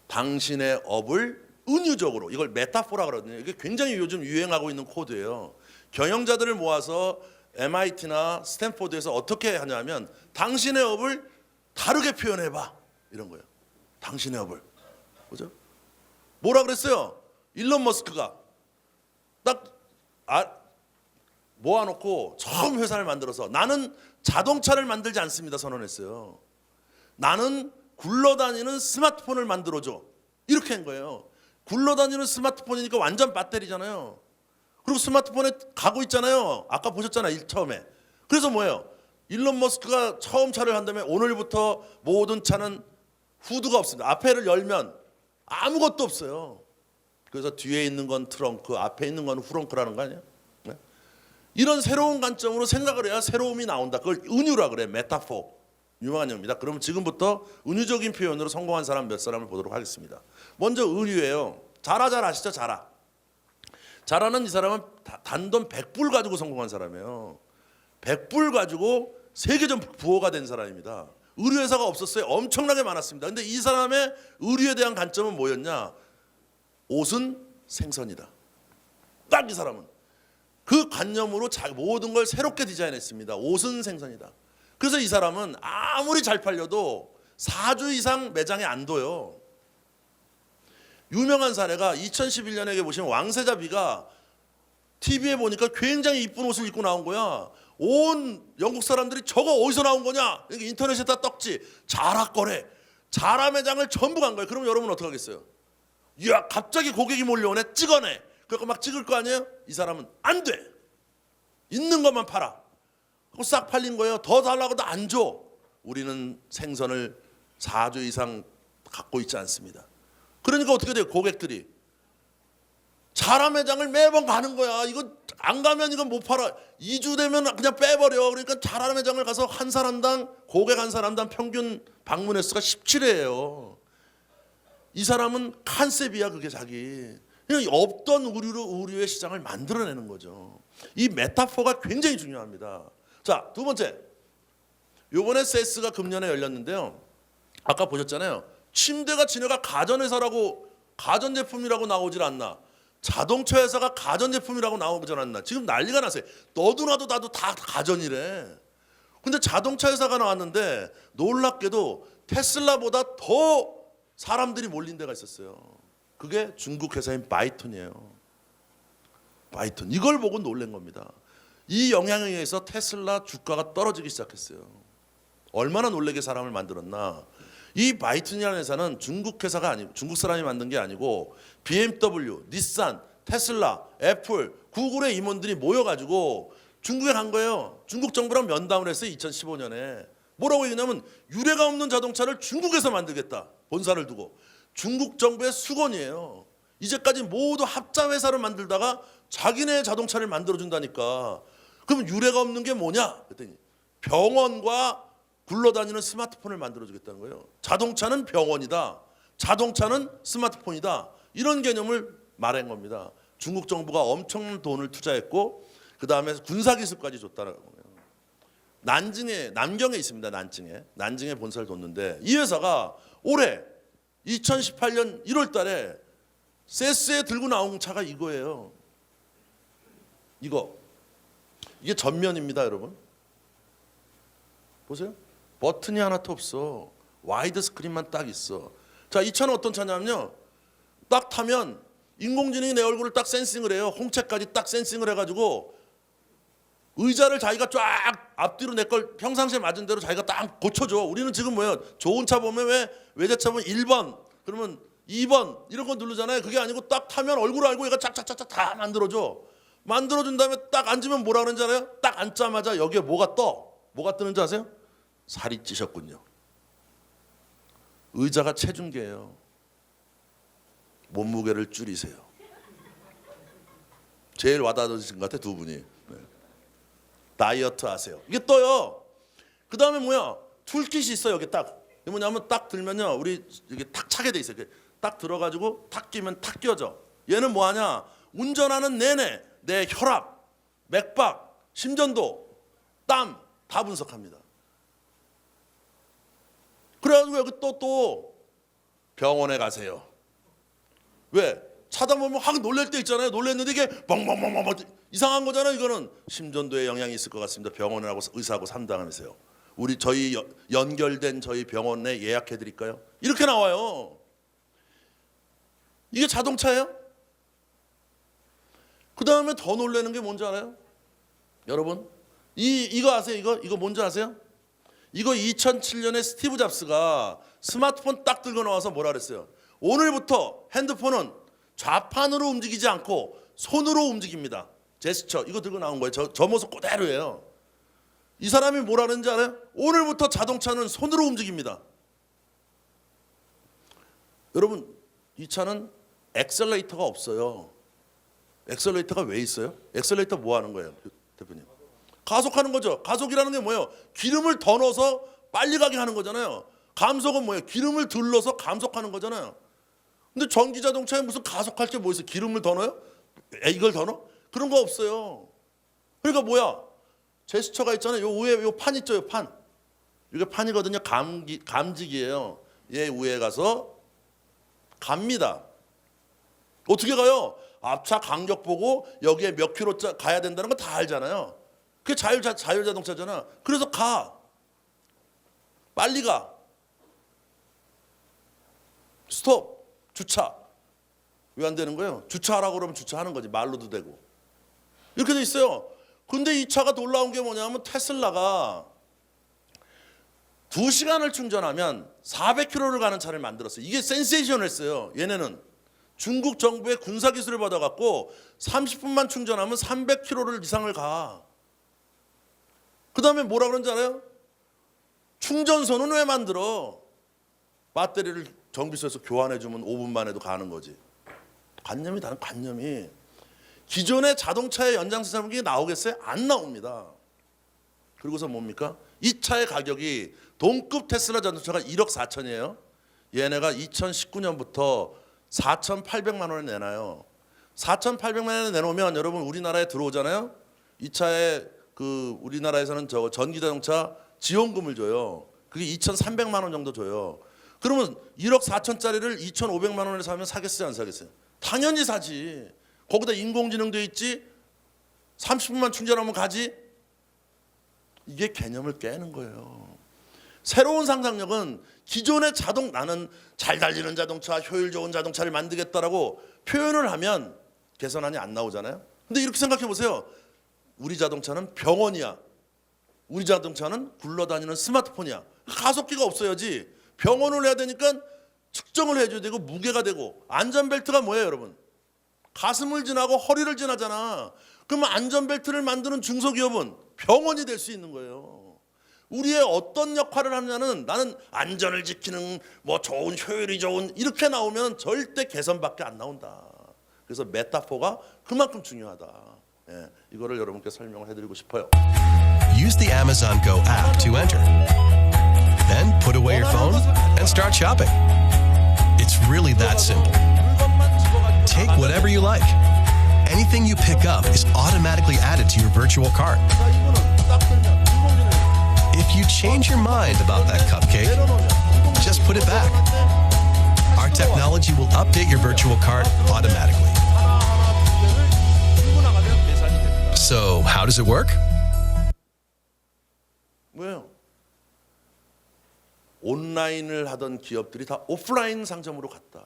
당신의 업을 은유적으로 이걸 메타포라 그러거든요. 이게 굉장히 요즘 유행하고 있는 코드예요. 경영자들을 모아서 MIT나 스탠포드에서 어떻게 하냐면 당신의 업을 다르게 표현해봐 이런 거예요. 당신의 업을 그죠? 뭐라 그랬어요? 일론 머스크가 딱 모아놓고 처음 회사를 만들어서 나는 자동차를 만들지 않습니다 선언했어요. 나는 굴러다니는 스마트폰을 만들어줘 이렇게 한 거예요. 굴러다니는 스마트폰이니까 완전 배터리잖아요. 그리고 스마트폰에 가고 있잖아요. 아까 보셨잖아요. 처음에. 그래서 뭐예요? 일론 머스크가 처음 차를 한다면 오늘부터 모든 차는 후드가 없습니다. 앞에를 열면 아무것도 없어요. 그래서 뒤에 있는 건 트렁크, 앞에 있는 건 후렁크라는 거 아니에요? 이런 새로운 관점으로 생각을 해야 새로움이 나온다. 그걸 은유라 그래. 메타포. 유명한 영입니다. 그러면 지금부터 은유적인 표현으로 성공한 사람 몇 사람을 보도록 하겠습니다. 먼저 은유예요. 자라 잘 아시죠? 자라. 자라는 이 사람은 단돈 100불 가지고 성공한 사람이에요. 100불 가지고 세계적 부호가 된 사람입니다. 의류회사가 없었어요. 엄청나게 많았습니다. 근데 이 사람의 의류에 대한 관점은 뭐였냐? 옷은 생선이다. 딱 이 사람은 그 관념으로 모든 걸 새롭게 디자인했습니다. 옷은 생선이다. 그래서 이 사람은 아무리 잘 팔려도 4주 이상 매장에 안 둬요. 유명한 사례가 2011년에 보시면 왕세자비가 TV에 보니까 굉장히 이쁜 옷을 입고 나온 거야. 온 영국 사람들이 저거 어디서 나온 거냐? 인터넷에 다 떴지. 자라 거래. 자라 매장을 전부 간 거예요. 그럼 여러분 어떡하겠어요? 야, 갑자기 고객이 몰려오네. 찍어내. 그래서 막 찍을 거 아니에요? 이 사람은 안 돼. 있는 것만 팔아. 그거 싹 팔린 거예요. 더 달라고도 안 줘. 우리는 생선을 4주 이상 갖고 있지 않습니다. 그러니까 어떻게 돼요? 고객들이 자라 매장을 매번 가는 거야. 이거 안 가면 이거 못 팔아. 2주 되면 그냥 빼버려. 그러니까 자라 매장을 가서 한 사람당 고객 한 사람당 평균 방문 횟수가 17회예요. 이 사람은 컨셉이야. 그게 자기. 그냥 없던 의류의 시장을 만들어내는 거죠. 이 메타포가 굉장히 중요합니다. 자, 두 번째. 요번에 세스가 금년에 열렸는데요. 아까 보셨잖아요. 침대가 지네가 가전회사라고 가전제품이라고 나오질 않나. 자동차 회사가 가전제품이라고 나오지 않나. 지금 난리가 났어요. 너도 나도 다 가전이래. 근데 자동차 회사가 나왔는데 놀랍게도 테슬라보다 더 사람들이 몰린 데가 있었어요. 그게 중국 회사인 바이톤이에요. 바이톤. 이걸 보고 놀란 겁니다. 이 영향에 의해서 테슬라 주가가 떨어지기 시작했어요. 얼마나 놀라게 사람을 만들었나. 이 바이톤이라는 회사는 중국 회사가 아니고 중국 사람이 만든 게 아니고 BMW, 닛산, 테슬라, 애플, 구글의 임원들이 모여가지고 중국에 간 거예요. 중국 정부랑 면담을 했어요. 2015년에. 뭐라고 얘기냐면 유례가 없는 자동차를 중국에서 만들겠다. 본사를 두고. 중국 정부의 수건이에요. 이제까지 모두 합자 회사를 만들다가 자기네 자동차를 만들어준다니까. 그럼 유례가 없는 게 뭐냐? 그랬더니 병원과 굴러다니는 스마트폰을 만들어주겠다는 거예요. 자동차는 병원이다. 자동차는 스마트폰이다. 이런 개념을 말한 겁니다. 중국 정부가 엄청난 돈을 투자했고 그 다음에 군사기술까지 줬다는 거예요. 난징에, 남경에 있습니다. 난징에 본사를 뒀는데 이 회사가 올해 2018년 1월 달에 세스에 들고 나온 차가 이거예요. 이게 전면입니다, 여러분. 보세요. 버튼이 하나도 없어. 와이드 스크린만 딱 있어. 자, 이 차는 어떤 차냐면요. 딱 타면 인공지능이 내 얼굴을 딱 센싱을 해요. 홍채까지 딱 센싱을 해가지고 의자를 자기가 쫙 앞뒤로 내 걸 평상시에 맞은 대로 자기가 딱 고쳐줘. 우리는 지금 뭐예요? 좋은 차 보면 왜 외제차 보면 1번 그러면 2번 이런 거 누르잖아요. 그게 아니고 딱 타면 얼굴 알고 얘가 짝짝짝짝 다 만들어줘. 만들어준 다음에 딱 앉으면 뭐라 그러는지 알아요? 딱 앉자마자 여기에 뭐가 떠. 뭐가 뜨는지 아세요? 살이 찌셨군요. 의자가 체중계예요. 몸무게를 줄이세요. 제일 와닿으신 것 같아 두 분이. 네. 다이어트 하세요. 이게 떠요. 그 다음에 뭐야? 툴킷이 있어. 여기 딱. 이게 뭐냐면 딱 들면요. 우리 이게 탁 차게 돼 있어요. 딱 들어가지고 탁 끼면 탁 껴져. 얘는 뭐하냐? 운전하는 내내 내 혈압, 맥박, 심전도, 땀 다 분석합니다. 그래가지고 여기 또 병원에 가세요. 왜? 차다 보면 확 놀랄 때 있잖아요. 놀랐는데 이게 멍멍멍멍 이상한 거잖아요. 이거는 심전도에 영향이 있을 것 같습니다. 병원에 하고 의사하고 상담하면서요. 저희 연결된 저희 병원에 예약해 드릴까요? 이렇게 나와요. 이게 자동차예요? 그 다음에 더 놀라는 게 뭔지 알아요? 여러분 이거 아세요? 이거 뭔지 아세요? 이거 2007년에 스티브 잡스가 스마트폰 딱 들고 나와서 뭐라 그랬어요? 오늘부터 핸드폰은 좌판으로 움직이지 않고 손으로 움직입니다. 제스처 이거 들고 나온 거예요. 저 모습 그대로예요. 이 사람이 뭐라 그러는지 알아요? 오늘부터 자동차는 손으로 움직입니다. 여러분 이 차는 엑셀레이터가 없어요. 엑셀레이터가 왜 있어요? 엑셀레이터 뭐 하는 거예요? 대표님. 가속하는 거죠. 가속이라는 게 뭐예요? 기름을 더 넣어서 빨리 가게 하는 거잖아요. 감속은 뭐예요? 기름을 둘러서 감속하는 거잖아요. 근데 전기 자동차에 무슨 가속할 게 뭐 있어? 기름을 더 넣어요? 이걸 더 넣어? 그런 거 없어요. 그러니까 뭐야? 제스처가 있잖아요. 요 위에 요 판 있죠, 요 판. 이게 판이거든요. 감지기예요. 얘 위에 가서 갑니다. 어떻게 가요? 앞차 간격 보고 여기에 몇 킬로 가야 된다는 거 다 알잖아요. 그게 자율자동차잖아. 그래서 가. 빨리 가. 스톱. 주차. 왜 안 되는 거예요? 주차하라고 그러면 주차하는 거지. 말로도 되고. 이렇게 돼 있어요. 근데 이 차가 놀라운 게 뭐냐면 테슬라가 2시간을 충전하면 400km를 가는 차를 만들었어요. 이게 센세이션했어요. 얘네는 중국 정부의 군사 기술을 받아갖고 30분만 충전하면 300km를 이상을 가. 그 다음에 뭐라 그런지 알아요? 충전소는 왜 만들어? 배터리를 정비소에서 교환해주면 5분 만에도 가는 거지. 관념이 다른 관념이. 기존의 자동차의 연장생산력이 나오겠어요? 안 나옵니다. 그리고서 뭡니까? 이 차의 가격이 동급 테슬라 자동차가 1억 4천이에요. 얘네가 2019년부터 4,800만 원에 내놔요. 4,800만 원에 내놓으면 여러분 우리나라에 들어오잖아요. 이 차에 그 우리나라에서는 저 전기 자동차 지원금을 줘요. 그게 2,300만 원 정도 줘요. 그러면 1억 4천짜리를 2,500만 원에 사면 사겠어요, 안 사겠어요? 당연히 사지. 거기다 인공지능도 있지. 30분만 충전하면 가지. 이게 개념을 깨는 거예요. 새로운 상상력은 기존의 나는 잘 달리는 자동차, 효율 좋은 자동차를 만들겠다라고 표현을 하면 개선안이 안 나오잖아요. 근데 이렇게 생각해 보세요. 우리 자동차는 병원이야. 우리 자동차는 굴러다니는 스마트폰이야. 가속기가 없어야지. 병원을 해야 되니까 측정을 해줘야 되고 무게가 되고. 안전벨트가 뭐예요, 여러분? 가슴을 지나고 허리를 지나잖아. 그러면 안전벨트를 만드는 중소기업은 병원이 될 수 있는 거예요. 우리의 어떤 역할을 하느냐는 나는 안전을 지키는 뭐 좋은 효율이 좋은 이렇게 나오면 절대 개선밖에 안 나온다. 그래서 메타포가 그만큼 중요하다. 예, 이거를 여러분께 설명을 해드리고 싶어요. Use the Amazon Go app to enter. Then put away your phone and start shopping. It's really that simple. Take whatever you like. Anything you pick up is automatically added to your virtual cart. If you change your mind about that cupcake, just put it back. Our technology will update your virtual cart automatically. So, how does it work? 왜요? 온라인을 하던 기업들이 다 오프라인 상점으로 갔다.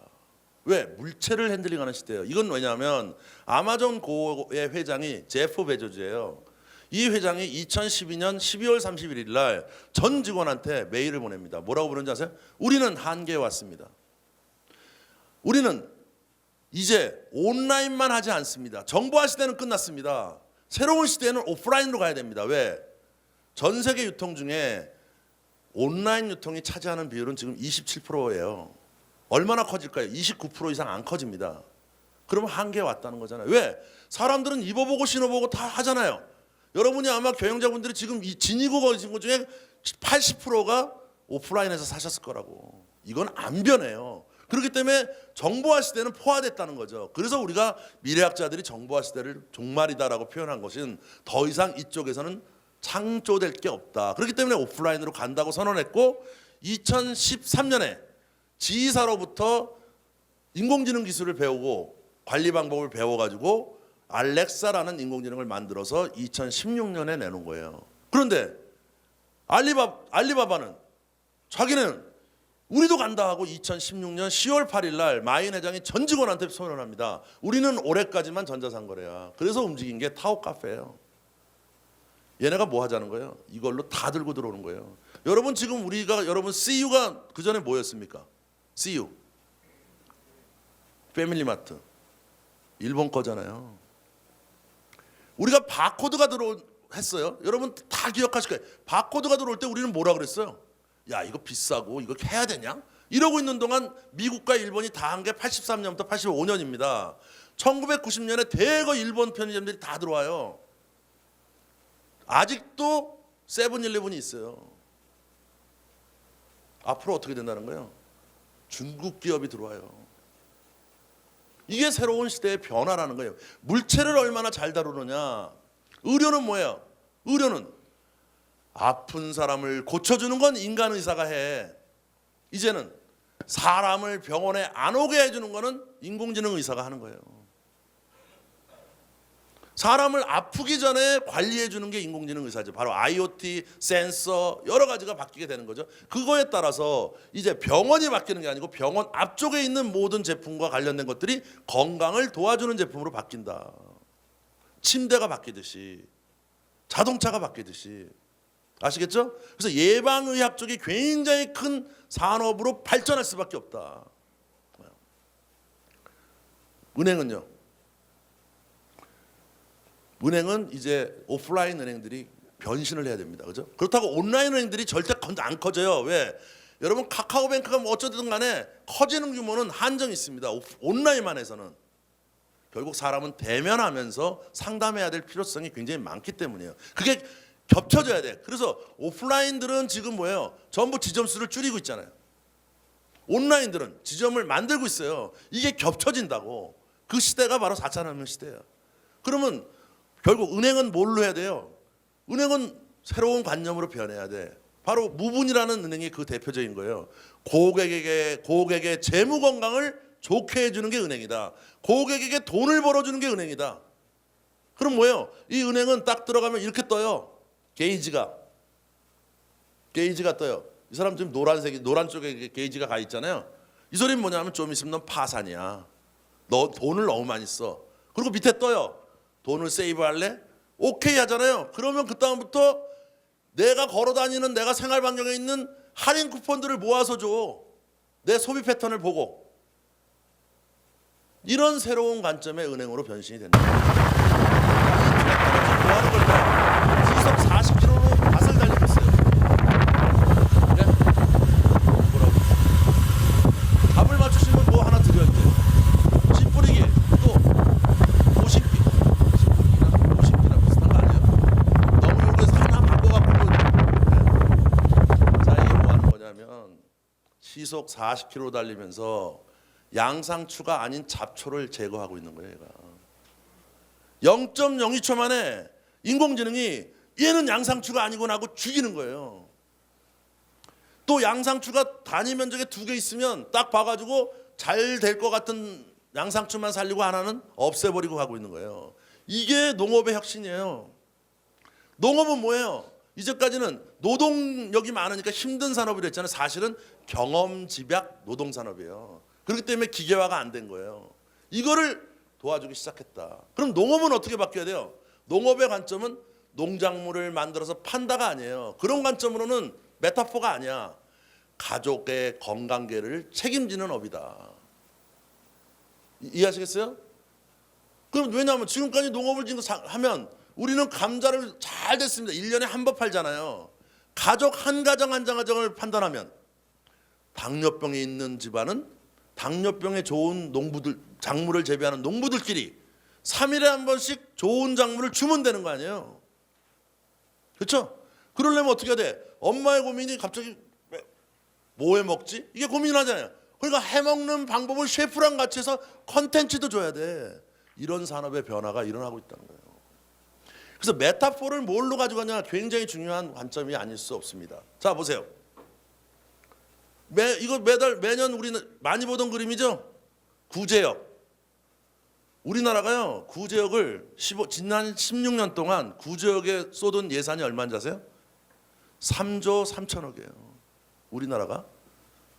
왜? 물체를 핸들링하는 시대예요. 이건 왜냐하면 아마존 고의 회장이 제프 베조즈예요. 이 회장이 2012년 12월 31일 날 전 직원한테 메일을 보냅니다. 뭐라고 그러는지 아세요? 우리는 한계에 왔습니다. 우리는 이제 온라인만 하지 않습니다. 정보화 시대는 끝났습니다. 새로운 시대는 오프라인으로 가야 됩니다. 왜? 전 세계 유통 중에 온라인 유통이 차지하는 비율은 지금 27%예요. 얼마나 커질까요? 29% 이상 안 커집니다. 그러면 한계에 왔다는 거잖아요. 왜? 사람들은 입어보고 신어보고 다 하잖아요. 여러분이 아마 경영자분들이 지금 이 지니고 거신 것 중에 80%가 오프라인에서 사셨을 거라고. 이건 안 변해요. 그렇기 때문에 정보화 시대는 포화됐다는 거죠. 그래서 우리가 미래학자들이 정보화 시대를 종말이다라고 표현한 것은 더 이상 이쪽에서는 창조될 게 없다. 그렇기 때문에 오프라인으로 간다고 선언했고 2013년에 지휘사로부터 인공지능 기술을 배우고 관리 방법을 배워가지고 알렉사라는 인공지능을 만들어서 2016년에 내놓은 거예요. 그런데 알리바바는 자기는 우리도 간다 하고 2016년 10월 8일 날 마인 회장이 전 직원한테 선언합니다. 우리는 올해까지만 전자상거래야. 그래서 움직인 게 타오카페예요. 얘네가 뭐 하자는 거예요? 이걸로 다 들고 들어오는 거예요. 여러분 지금 여러분 CU가 그 전에 뭐였습니까? CU 패밀리마트 일본 거잖아요. 우리가 바코드가 했어요. 여러분 다 기억하실 거예요. 바코드가 들어올 때 우리는 뭐라 그랬어요? 야 이거 비싸고 이거 해야 되냐? 이러고 있는 동안 미국과 일본이 다 한 게 83년부터 85년입니다. 1990년에 대거 일본 편의점들이 다 들어와요. 아직도 세븐일레븐이 있어요. 앞으로 어떻게 된다는 거예요? 중국 기업이 들어와요. 이게 새로운 시대의 변화라는 거예요. 물체를 얼마나 잘 다루느냐. 의료는 뭐예요? 의료는 아픈 사람을 고쳐주는 건 인간 의사가 해. 이제는 사람을 병원에 안 오게 해주는 거는 인공지능 의사가 하는 거예요. 사람을 아프기 전에 관리해 주는 게 인공지능 의사죠. 바로 IoT, 센서 여러 가지가 바뀌게 되는 거죠. 그거에 따라서 이제 병원이 바뀌는 게 아니고 병원 앞쪽에 있는 모든 제품과 관련된 것들이 건강을 도와주는 제품으로 바뀐다. 침대가 바뀌듯이 자동차가 바뀌듯이 아시겠죠? 그래서 예방의학 쪽이 굉장히 큰 산업으로 발전할 수밖에 없다. 은행은요? 은행은 이제 오프라인 은행들이 변신을 해야 됩니다. 그죠? 그렇다고 온라인 은행들이 절대 안 커져요. 왜? 여러분 카카오뱅크가 뭐 어쩌든 간에 커지는 규모는 한정이 있습니다. 온라인만해서는. 결국 사람은 대면하면서 상담해야 될 필요성이 굉장히 많기 때문이에요. 그게 겹쳐져야 돼. 그래서 오프라인들은 지금 뭐예요? 전부 지점 수를 줄이고 있잖아요. 온라인들은 지점을 만들고 있어요. 이게 겹쳐진다고. 그 시대가 바로 4차 혁명 시대예요. 그러면 결국 은행은 뭘로 해야 돼요? 은행은 새로운 관념으로 변해야 돼. 바로 무분이라는 은행이 그 대표적인 거예요. 고객에게 재무 건강을 좋게 해주는 게 은행이다. 고객에게 돈을 벌어주는 게 은행이다. 그럼 뭐예요? 이 은행은 딱 들어가면 이렇게 떠요. 게이지가 떠요. 이 사람 지금 노란 쪽에 게이지가 가 있잖아요. 이 소리는 뭐냐면 좀 있으면 넌 파산이야. 너 돈을 너무 많이 써. 그리고 밑에 떠요. 돈을 세이브할래? 오케이 하잖아요. 그러면 그 다음부터 내가 걸어다니는 내가 생활 반경에 있는 할인 쿠폰들을 모아서 줘. 내 소비 패턴을 보고. 이런 새로운 관점의 은행으로 변신이 된다. 뭐 하는 걸까요? 시속 40km로 밭을 달리고 있어요. 그래? 뭐라고? 답을 맞추시면 뭐 하나 드려야 돼. 씨 뿌리기 또 오십기. 씨 뿌리기랑 오십기랑 비슷한 거 아니에요? 너무 요구해서 하나 바꿔갖고 네. 자 이게 뭐 하는 거냐면 시속 40km 달리면서 양상추가 아닌 잡초를 제거하고 있는 거예요. 얘가 0.02초 만에 인공지능이 얘는 양상추가 아니구나 하고 죽이는 거예요. 또 양상추가 단위 면적에 2개 있으면 딱 봐가지고 잘 될 것 같은 양상추만 살리고 하나는 없애버리고 하고 있는 거예요. 이게 농업의 혁신이에요. 농업은 뭐예요? 이제까지는 노동력이 많으니까 힘든 산업이라 했잖아요. 사실은 경험 집약 노동 산업이에요. 그렇기 때문에 기계화가 안 된 거예요. 이거를 도와주기 시작했다. 그럼 농업은 어떻게 바뀌어야 돼요? 농업의 관점은 농작물을 만들어서 판다가 아니에요. 그런 관점으로는 메타포가 아니야. 가족의 건강계를 책임지는 업이다. 이해하시겠어요? 그럼 왜냐하면 지금까지 농업을 하면 우리는 감자를 잘 됐습니다. 1년에 한 번 팔잖아요. 가족 한 가정 한 가정을 판단하면 당뇨병이 있는 집안은 당뇨병에 좋은 농부들, 작물을 재배하는 농부들끼리 3일에 한 번씩 좋은 작물을 주면 되는 거 아니에요? 그렇죠? 그러려면 어떻게 해야 돼? 엄마의 고민이 갑자기 뭐 해 먹지? 이게 고민하잖아요. 그러니까 해먹는 방법을 셰프랑 같이 해서 컨텐츠도 줘야 돼. 이런 산업의 변화가 일어나고 있다는 거예요. 그래서 메타포를 뭘로 가져가냐 굉장히 중요한 관점이 아닐 수 없습니다. 자 보세요. 이거 매년 우리는 많이 보던 그림이죠. 구제역. 우리나라가요 구제역을 지난 16년 동안 구제역에 쏟은 예산이 얼마인지 아세요? 3조 3천억이에요. 우리나라가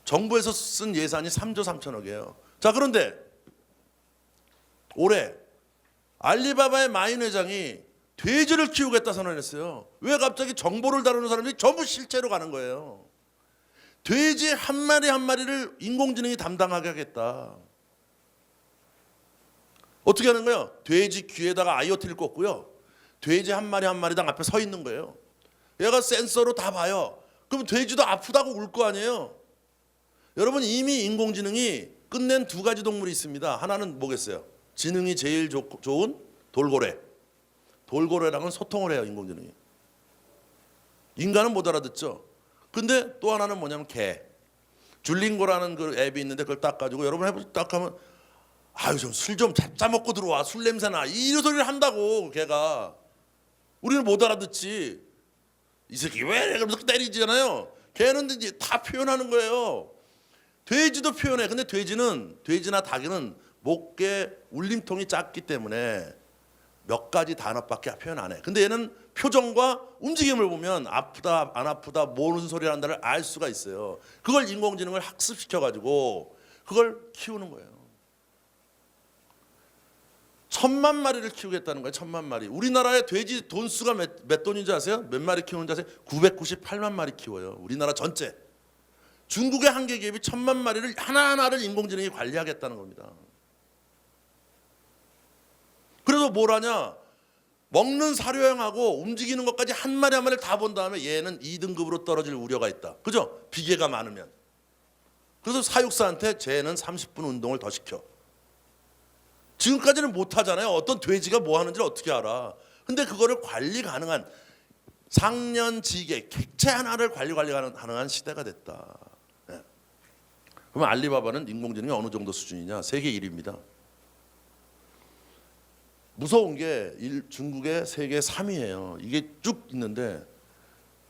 정부에서 쓴 예산이 3조 3천억이에요. 자 그런데 올해 알리바바의 마인 회장이 돼지를 키우겠다 선언했어요. 왜 갑자기 정보를 다루는 사람들이 전부 실제로 가는 거예요. 돼지 한 마리 한 마리를 인공지능이 담당하게 하겠다. 어떻게 하는 거예요? 돼지 귀에다가 IoT를 꽂고요. 돼지 한 마리 한 마리당 앞에 서 있는 거예요. 얘가 센서로 다 봐요. 그럼 돼지도 아프다고 울 거 아니에요? 여러분 이미 인공지능이 끝낸 2가지 동물이 있습니다. 하나는 뭐겠어요? 지능이 제일 좋은 돌고래. 돌고래랑은 소통을 해요, 인공지능이. 인간은 못 알아듣죠. 근데 또 하나는 뭐냐면 개. 줄링고라는 그 앱이 있는데 그걸 딱 가지고 여러분 해보세요. 딱 하면 아유 좀 술 좀 잡자 먹고 들어와 술 냄새나 이 소리를 한다고 걔가. 우리는 못 알아듣지. 이 새끼 왜 이러면서 때리잖아요. 걔는 이제 다 표현하는 거예요. 돼지도 표현해. 근데 돼지나 닭은 목에 울림통이 작기 때문에 몇 가지 단어밖에 표현 안 해. 근데 얘는 표정과 움직임을 보면 아프다 안 아프다 모르는 소리 한다를 알 수가 있어요. 그걸 인공지능을 학습시켜 가지고 그걸 키우는 거예요. 1000만 마리를 키우겠다는 거예요. 1000만 마리. 우리나라의 돼지 돈수가 몇 돈인지 아세요? 몇 마리 키우는지 아세요? 998만 마리 키워요. 우리나라 전체. 중국의 한계 기업이 1000만 마리를 하나하나를 인공지능이 관리하겠다는 겁니다. 그래서 뭘 하냐? 먹는 사료형하고 움직이는 것까지 한 마리 한 마리를 다 본 다음에 얘는 2등급으로 떨어질 우려가 있다. 그죠? 비계가 많으면. 그래서 사육사한테 쟤는 30분 운동을 더 시켜. 지금까지는 못 하잖아요. 어떤 돼지가 뭐 하는지를 어떻게 알아. 근데 그거를 관리 가능한 상년지계 객체 하나를 관리 가능한 시대가 됐다. 네. 그러면 알리바바는 인공지능이 어느 정도 수준이냐? 세계 1위입니다. 무서운 게 중국의 세계 3위예요. 이게 쭉 있는데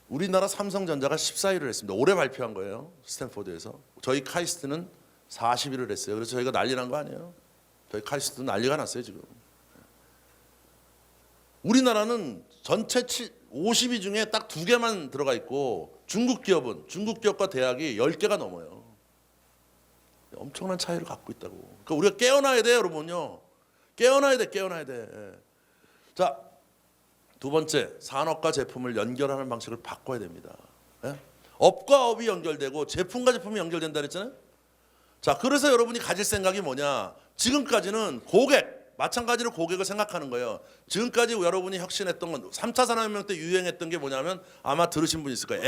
우리나라 삼성전자가 14위를 했습니다. 올해 발표한 거예요. 스탠포드에서. 저희 카이스트는 40위를 했어요. 그래서 저희가 난리 난 거 아니에요. 저희 카이스트도 난리가 났어요 지금. 우리나라는 전체 50위 중에 딱 2개만 들어가 있고 중국 기업과 대학이 10개가 넘어요. 엄청난 차이를 갖고 있다고. 그러니까 우리가 깨어나야 돼요 여러분요. 깨어나야 돼. 자, 두 번째, 산업과 제품을 연결하는 방식을 바꿔야 됩니다. 예? 업과 업이 연결되고 제품과 제품이 연결된다 그랬잖아요. 자, 그래서 여러분이 가질 생각이 뭐냐? 지금까지는 마찬가지로 고객을 생각하는 거예요. 지금까지 여러분이 혁신했던 건 3차 산업혁명 때 유행했던 게 뭐냐면 아마 들으신 분 있을 거예요.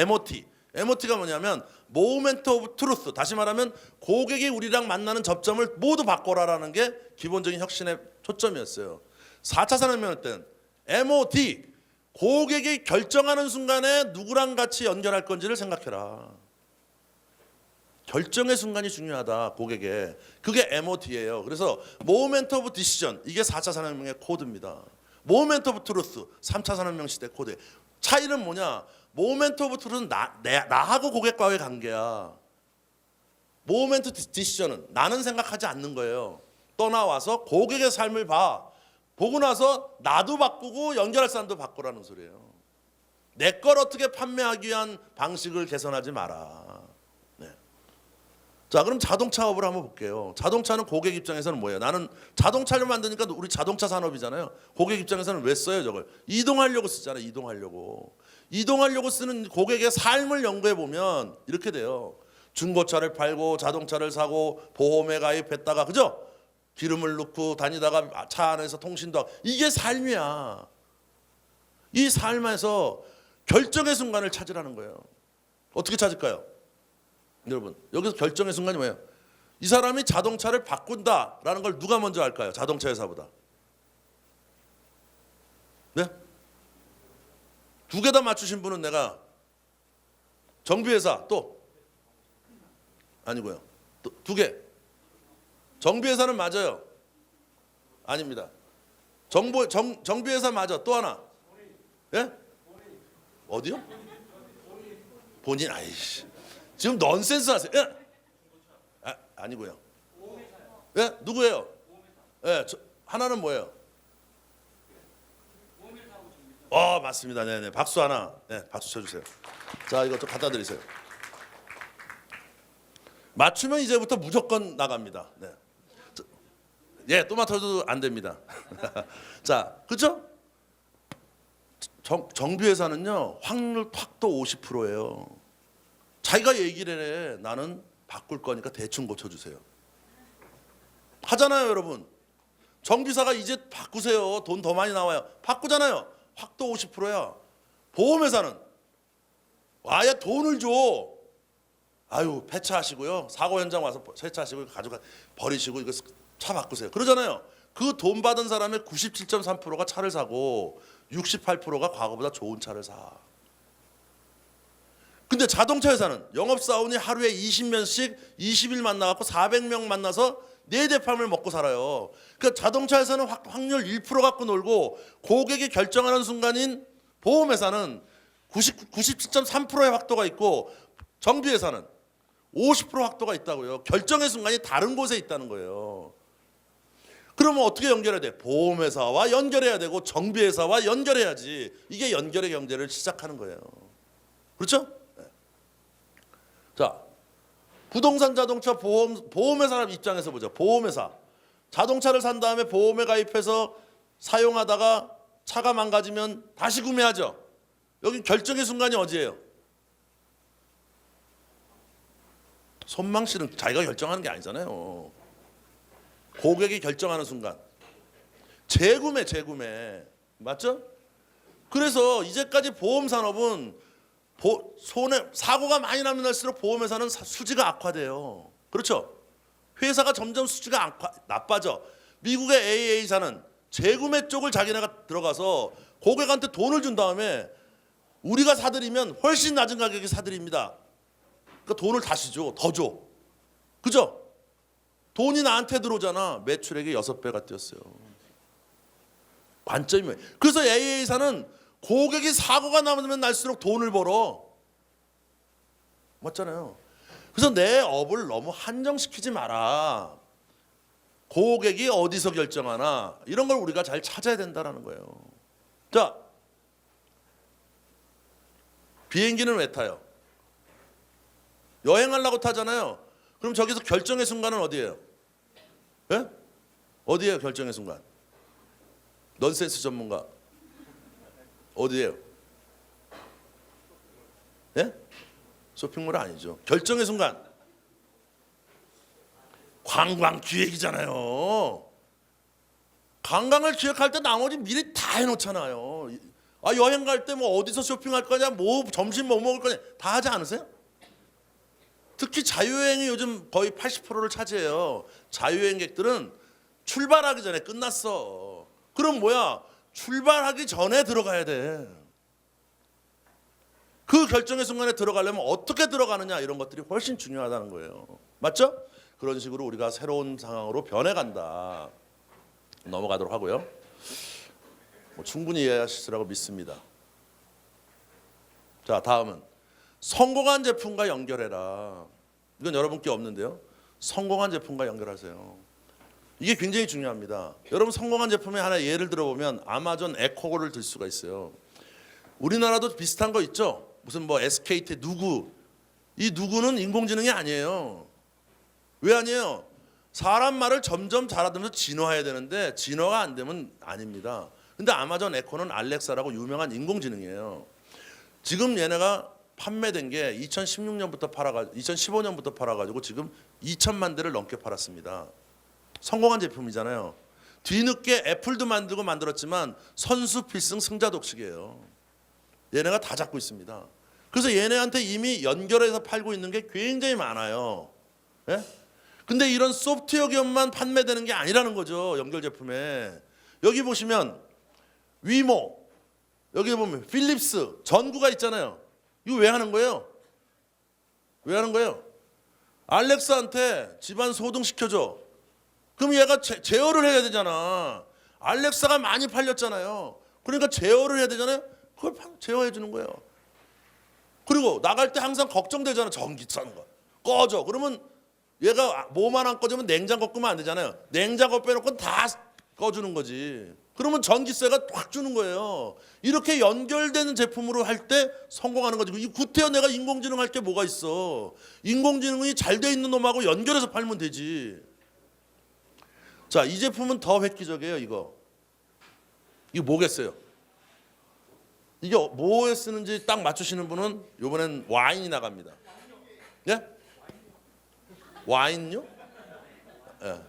MOT가 뭐냐면 모멘트 오브 트루스. 다시 말하면 고객이 우리랑 만나는 접점을 모두 바꿔라라는 게 기본적인 혁신의 초점이었어요. 4차 산업혁명 때는 MOT, 고객이 결정하는 순간에 누구랑 같이 연결할 건지를 생각해라. 결정의 순간이 중요하다. 고객의. 그게 MOT예요. 그래서 모멘트 오브 디시전, 이게 4차 산업혁명의 코드입니다. 모멘트 오브 트루스, 3차 산업혁명 시대 코드. 차이는 뭐냐? 모멘트 오브 트루스는 나하고 고객과의 관계야. 모멘트 디시전은 나는 생각하지 않는 거예요. 떠나와서 고객의 삶을 보고 나서 나도 바꾸고 연결할 사람도 바꾸라는 소리예요. 내 걸 어떻게 판매하기 위한 방식을 개선하지 마라. 네. 자, 그럼 자동차업을 한번 볼게요. 자동차는 고객 입장에서는 뭐예요? 나는 자동차를 만드니까 우리 자동차 산업이잖아요. 고객 입장에서는 왜 써요 저걸? 이동하려고 쓰잖아요. 이동하려고 쓰는 고객의 삶을 연구해 보면 이렇게 돼요. 중고차를 팔고 자동차를 사고 보험에 가입했다가 그죠? 기름을 넣고 다니다가 차 안에서 통신도 하고 이게 삶이야. 이 삶에서 결정의 순간을 찾으라는 거예요. 어떻게 찾을까요? 여러분 여기서 결정의 순간이 뭐예요? 이 사람이 자동차를 바꾼다라는 걸 누가 먼저 알까요? 자동차 회사보다. 네? 2개 다 맞추신 분은 내가 정비회사 또 아니고요. 또 2개. 정비회사는 맞아요. 아닙니다. 정비회사 맞아. 또 하나. 예? 어디요? 본인 아이씨. 지금 넌센스 하세요. 예? 아니고요. 예? 누구예요? 예, 하나는 뭐예요? 맞습니다. 네네. 박수 하나. 네, 박수 쳐주세요. 자, 이거 좀 갖다 드리세요. 맞추면 이제부터 무조건 나갑니다. 네. 예, 토마토도 안 됩니다. 자, 그렇죠? 정비회사는요 확률 탁도 50%예요. 자기가 얘기를 해. 나는 바꿀 거니까 대충 고쳐주세요. 하잖아요, 여러분. 정비사가 이제 바꾸세요. 돈 더 많이 나와요. 바꾸잖아요. 확도 50%야. 보험회사는 아예 돈을 줘. 아유, 폐차하시고요. 사고 현장 와서 세차하시고 가져가 버리시고 이거 차 바꾸세요. 그러잖아요. 그 돈 받은 사람의 97.3%가 차를 사고 68%가 과거보다 좋은 차를 사. 근데 자동차 회사는 영업사원이 하루에 20명씩 20일 만나갖고 400명 만나서 4대 팜을 먹고 살아요. 그러니까 자동차 회사는 확률 1% 갖고 놀고 고객이 결정하는 순간인 보험회사는 97.3%의 확도가 있고 정비회사는 50% 확도가 있다고요. 결정의 순간이 다른 곳에 있다는 거예요. 그러면 어떻게 연결해야 돼? 보험회사와 연결해야 되고 정비회사와 연결해야지. 이게 연결의 경제를 시작하는 거예요. 그렇죠? 네. 자, 부동산, 자동차, 보험회사 입장에서 보죠. 보험회사. 자동차를 산 다음에 보험에 가입해서 사용하다가 차가 망가지면 다시 구매하죠. 여기 결정의 순간이 어디예요? 손망 씨는 자기가 결정하는 게 아니잖아요. 고객이 결정하는 순간. 재구매. 맞죠? 그래서 이제까지 보험 산업은 손해 사고가 많이 나면 날수록 보험회사는 수지가 악화돼요. 그렇죠? 회사가 점점 수지가 나빠져. 미국의 AA사는 재구매 쪽을 자기네가 들어가서 고객한테 돈을 준 다음에 우리가 사드리면 훨씬 낮은 가격에 사드립니다. 그러니까 돈을 다시 줘, 더 줘. 그죠? 돈이 나한테 들어오잖아. 매출액이 6배가 뛰었어요. 관점이 뭐예요? 그래서 AA사는 고객이 사고가 나면 날수록 돈을 벌어. 맞잖아요. 그래서 내 업을 너무 한정시키지 마라. 고객이 어디서 결정하나 이런 걸 우리가 잘 찾아야 된다는 거예요. 자, 비행기는 왜 타요? 여행하려고 타잖아요. 그럼 저기서 결정의 순간은 어디예요? 예? 어디예요 결정의 순간? 넌센스 전문가 어디예요? 예? 쇼핑몰 아니죠. 결정의 순간 관광 기획이잖아요. 관광을 기획할 때 나머지 미리 다 해놓잖아요. 아, 여행 갈 때 뭐 어디서 쇼핑할 거냐, 뭐 점심 뭐 먹을 거냐 다 하지 않으세요? 특히 자유여행이 요즘 거의 80%를 차지해요. 자유여행객들은 출발하기 전에 끝났어. 그럼 뭐야? 출발하기 전에 들어가야 돼. 그 결정의 순간에 들어가려면 어떻게 들어가느냐 이런 것들이 훨씬 중요하다는 거예요. 맞죠? 그런 식으로 우리가 새로운 상황으로 변해간다. 넘어가도록 하고요. 충분히 이해하시리라고 믿습니다. 자, 다음은 성공한 제품과 연결해라. 이건 여러분께 없는데요. 성공한 제품과 연결하세요. 이게 굉장히 중요합니다. 여러분 성공한 제품의 하나 예를 들어보면 아마존 에코를 들 수가 있어요. 우리나라도 비슷한 거 있죠. 무슨 뭐 SKT 누구. 이 누구는 인공지능이 아니에요. 왜 아니에요? 사람 말을 점점 잘하면서 진화해야 되는데 진화가 안 되면 아닙니다. 근데 아마존 에코는 알렉사라고 유명한 인공지능이에요. 지금 얘네가 판매된 게 2016년부터 2015년부터 팔아가지고 지금 2천만 대를 넘게 팔았습니다. 성공한 제품이잖아요. 뒤늦게 애플도 만들었지만 선수 필승 승자 독식이에요. 얘네가 다 잡고 있습니다. 그래서 얘네한테 이미 연결해서 팔고 있는 게 굉장히 많아요. 예? 근데 이런 소프트웨어 기업만 판매되는 게 아니라는 거죠. 연결 제품에. 여기 보시면 위모, 여기 보면 필립스, 전구가 있잖아요. 이거 왜 하는 거예요? 왜 하는 거예요? 알렉사한테 집안 소등시켜줘. 그럼 얘가 제어를 해야 되잖아. 알렉사가 많이 팔렸잖아요. 그러니까 제어를 해야 되잖아요. 그걸 제어해 주는 거예요. 그리고 나갈 때 항상 걱정되잖아. 전기 싸는 거. 꺼져. 그러면 얘가 뭐만 안 꺼지면 냉장고 끄면 안 되잖아요. 냉장고 빼놓고 다 꺼주는 거지. 그러면 전기세가 확 주는 거예요. 이렇게 연결되는 제품으로 할 때 성공하는 거지. 이 구태여 내가 인공지능 할 게 뭐가 있어. 인공지능이 잘 돼 있는 놈하고 연결해서 팔면 되지. 자, 이 제품은 더 획기적이에요. 이거 뭐겠어요? 이게 뭐에 쓰는지 딱 맞추시는 분은 이번엔 와인이 나갑니다. 예? 와인요? 예.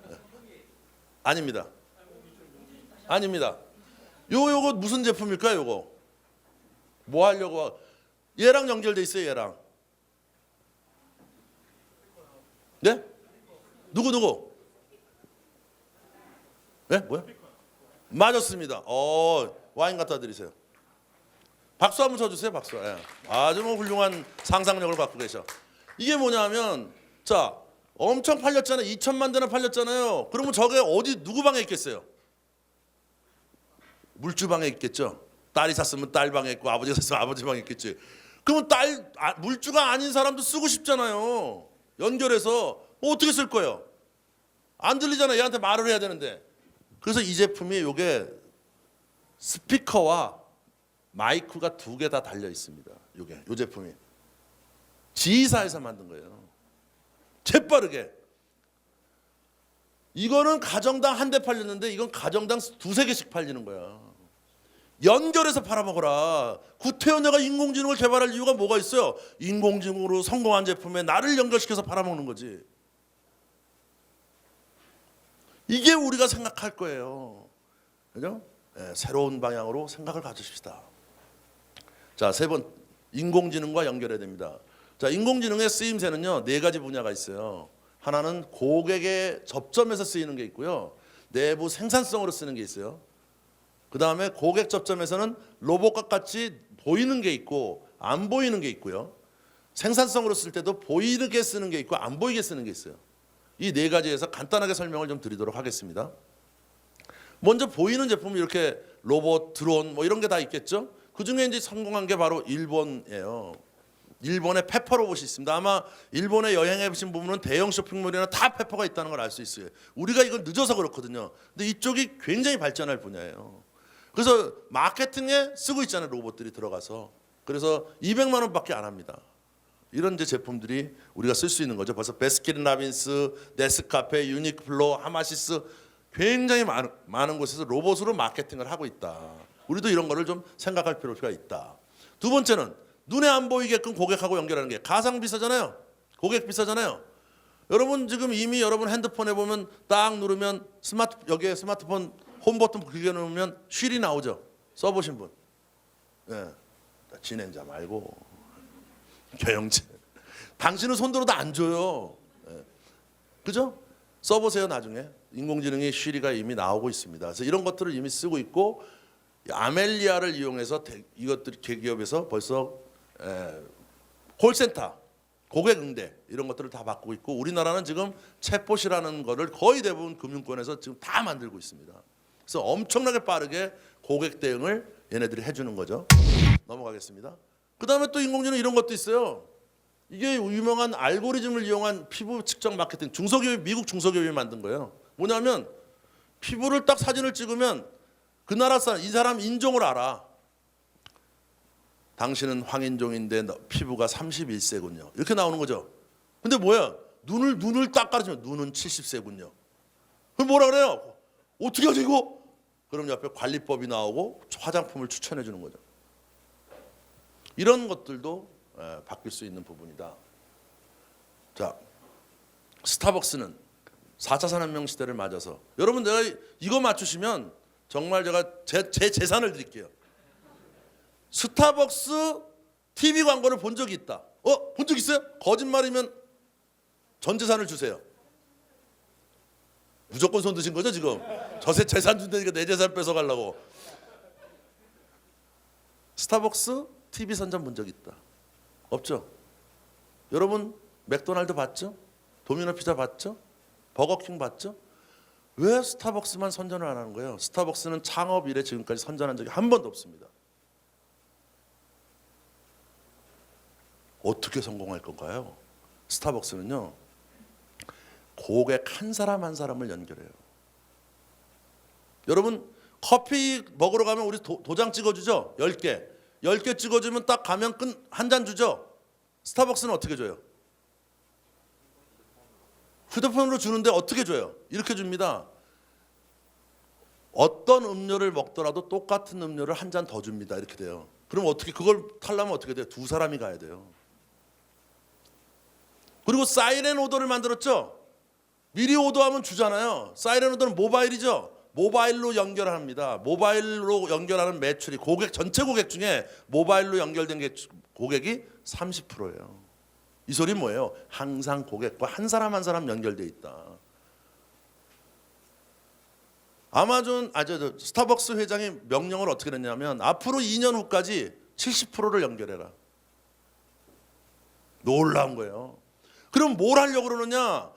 아닙니다. 아닙니다. 요거 무슨 제품일까요? 요거 뭐 하려고? 얘랑 연결돼 있어요. 얘랑. 네? 누구? 네? 뭐야? 맞았습니다. 와인 갖다 드리세요. 박수 한번 쳐주세요. 박수. 예. 아주 뭐 훌륭한 상상력을 갖고 계셔. 이게 뭐냐면 자 엄청 팔렸잖아요. 2천만 대나 팔렸잖아요. 그러면 저게 어디 누구 방에 있겠어요? 물주 방에 있겠죠. 딸이 샀으면 딸 방에 있고 아버지가 샀으면 아버지 방에 있겠지. 그러면 물주가 아닌 사람도 쓰고 싶잖아요. 연결해서 어떻게 쓸 거예요? 안 들리잖아요. 얘한테 말을 해야 되는데. 그래서 이 제품이 요게 스피커와 마이크가 2개 다 달려 있습니다. 요 제품이 지사에서 만든 거예요. 재빠르게. 이거는 가정당 1대 팔렸는데 이건 가정당 2-3개씩 팔리는 거야. 연결해서 팔아먹어라. 구태여 인공지능을 개발할 이유가 뭐가 있어요? 인공지능으로 성공한 제품에 나를 연결시켜서 팔아먹는 거지. 이게 우리가 생각할 거예요. 그죠? 네, 새로운 방향으로 생각을 가지십시다. 자, 3번 인공지능과 연결해야 됩니다. 자, 인공지능의 쓰임새는요 4가지 분야가 있어요. 하나는 고객의 접점에서 쓰이는 게 있고요. 내부 생산성으로 쓰는 게 있어요. 그 다음에 고객 접점에서는 로봇과 같이 보이는 게 있고 안 보이는 게 있고요. 생산성으로 쓸 때도 보이게 쓰는 게 있고 안 보이게 쓰는 게 있어요. 이 4가지에서 간단하게 설명을 좀 드리도록 하겠습니다. 먼저 보이는 제품 이렇게 로봇, 드론 뭐 이런 게 다 있겠죠. 그 중에 이제 성공한 게 바로 일본이에요. 일본에 페퍼 로봇이 있습니다. 아마 일본에 여행해 보신 분은 대형 쇼핑몰이나 다 페퍼가 있다는 걸 알 수 있어요. 우리가 이건 늦어서 그렇거든요. 근데 이쪽이 굉장히 발전할 분야예요. 그래서 마케팅에 쓰고 있잖아요. 로봇들이 들어가서. 그래서 200만 원밖에 안 합니다. 이런 이제 제품들이 우리가 쓸 수 있는 거죠. 벌써 베스킨라빈스, 네스카페, 유니클로, 하마시스 굉장히 많은 곳에서 로봇으로 마케팅을 하고 있다. 우리도 이런 거를 좀 생각할 필요가 있다. 2번째는 눈에 안 보이게끔 고객하고 연결하는 게 가상 비싸잖아요. 고객 비싸잖아요. 여러분 지금 이미 여러분 핸드폰에 보면 딱 누르면 여기에 스마트폰 홈 버튼 긁어 놓으면 쉴이 나오죠. 써보신 분. 네. 진행자 말고 경영진. 당신은 손들어도 안 줘요. 네. 그죠? 써보세요 나중에. 인공지능의 쉬리가 이미 나오고 있습니다. 그래서 이런 것들을 이미 쓰고 있고 아멜리아를 이용해서 이것들 대기업에서 벌써 콜센터, 고객 응대 이런 것들을 다 바꾸고 있고 우리나라는 지금 챗봇이라는 거를 거의 대부분 금융권에서 지금 다 만들고 있습니다. 그래서 엄청나게 빠르게 고객 대응을 얘네들이 해주는 거죠. 넘어가겠습니다. 그 다음에 또 인공지능 이런 것도 있어요. 이게 유명한 알고리즘을 이용한 피부 측정 마케팅 중소기업 미국 중소기업이 만든 거예요. 뭐냐면 피부를 딱 사진을 찍으면 그 나라 사람 이 사람 인종을 알아. 당신은 황인종인데 피부가 31세군요. 이렇게 나오는 거죠. 근데 뭐야? 눈을 딱 가르치면 눈은 70세군요. 그럼 뭐라 그래요? 어떻게 하지 이거? 그럼 옆에 관리법이 나오고 화장품을 추천해 주는 거죠. 이런 것들도 바뀔 수 있는 부분이다. 자, 스타벅스는 4차 산업혁명 시대를 맞아서 여러분 내가 이거 맞추시면 정말 제가 제 재산을 드릴게요. 스타벅스 TV 광고를 본 적이 있다. 본 적 있어요? 거짓말이면 전 재산을 주세요. 무조건 손 드신 거죠 지금? 저세 재산 준다니까 내 재산 뺏어가려고. 스타벅스 TV 선전 본 적 있다. 없죠? 여러분 맥도날드 봤죠? 도미노 피자 봤죠? 버거킹 봤죠? 왜 스타벅스만 선전을 안 하는 거예요? 스타벅스는 창업 이래 지금까지 선전한 적이 한 번도 없습니다. 어떻게 성공할 건가요? 스타벅스는요. 고객 한 사람 한 사람을 연결해요. 여러분 커피 먹으러 가면 우리 도장 찍어주죠? 10개. 10개 찍어주면 딱 가면 한 잔 주죠? 스타벅스는 어떻게 줘요? 휴대폰으로 주는데 어떻게 줘요? 이렇게 줍니다. 어떤 음료를 먹더라도 똑같은 음료를 한 잔 더 줍니다. 이렇게 돼요. 그럼 어떻게 그걸 타려면 어떻게 돼요? 2사람이 가야 돼요. 그리고 사이렌 오더를 만들었죠? 미리 오더하면 주잖아요. 사이렌 오더는 모바일이죠? 모바일로 연결합니다. 모바일로 연결하는 매출이 전체 고객 중에 모바일로 연결된 고객이 30%예요. 이 소리는 뭐예요? 항상 고객과 한 사람 한 사람 연결돼 있다. 스타벅스 회장이 명령을 어떻게 했냐면 앞으로 2년 후까지 70%를 연결해라. 놀라운 거예요. 그럼 뭘 하려고 그러느냐?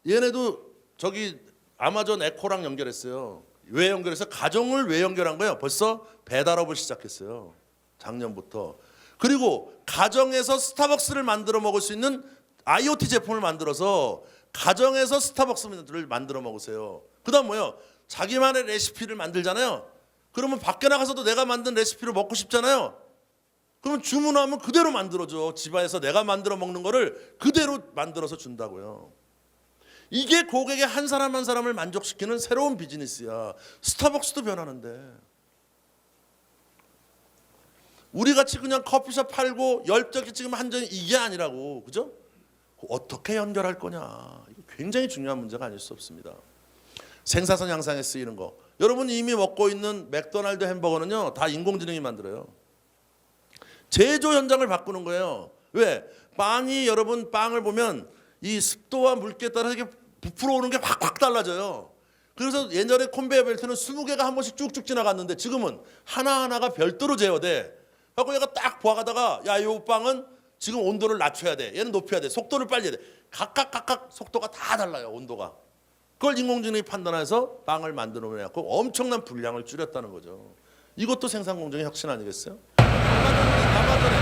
얘네도 저기 아마존 에코랑 연결했어요. 왜 연결해서? 가정을 왜 연결한 거예요? 벌써 배달업을 시작했어요. 작년부터. 그리고 가정에서 스타벅스를 만들어 먹을 수 있는 IoT 제품을 만들어서 가정에서 스타벅스를 만들어 먹으세요. 그다음 뭐예요? 자기만의 레시피를 만들잖아요. 그러면 밖에 나가서도 내가 만든 레시피를 먹고 싶잖아요. 그러면 주문하면 그대로 만들어줘. 집안에서 내가 만들어 먹는 거를 그대로 만들어서 준다고요. 이게 고객의 한 사람 한 사람을 만족시키는 새로운 비즈니스야. 스타벅스도 변하는데. 우리 같이 그냥 커피숍 팔고 10개 지금 한 잔이 이게 아니라고. 그죠? 어떻게 연결할 거냐. 이거 굉장히 중요한 문제가 아닐 수 없습니다. 생산성 향상에 쓰이는 거. 여러분 이미 먹고 있는 맥도날드 햄버거는요. 다 인공지능이 만들어요. 제조 현장을 바꾸는 거예요. 왜? 빵이 여러분 빵을 보면 이 습도와 물기에 따라서 이렇게 부풀어 오는 게 확 달라져요. 그래서 옛날에 컨베이어 벨트는 20개가 한 번씩 쭉쭉 지나갔는데 지금은 하나하나가 별도로 제어돼. 그래서 얘가 딱 보아가다가 야, 이 빵은 지금 온도를 낮춰야 돼. 얘는 높여야 돼. 속도를 빨리 해야 돼. 각각 속도가 다 달라요. 온도가. 그걸 인공지능이 판단해서 빵을 만들어내고 엄청난 분량을 줄였다는 거죠. 이것도 생산 공정의 혁신 아니겠어요? 아마존에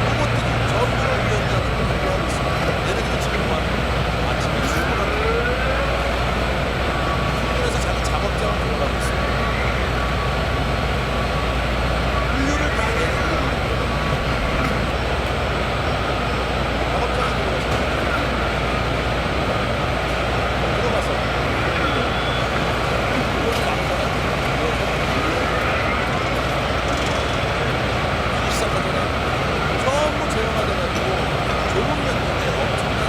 로봇들이 전부 운전자를 공부하고 있습니다. 얘네들이 지금 아침에 출근하는 출근해서 자기 작업장을 돌아가고 있습니다. 인류를 강하게 작업장에 들어가서 전부 제어가 돼가지고 좋은 면인데 엄청난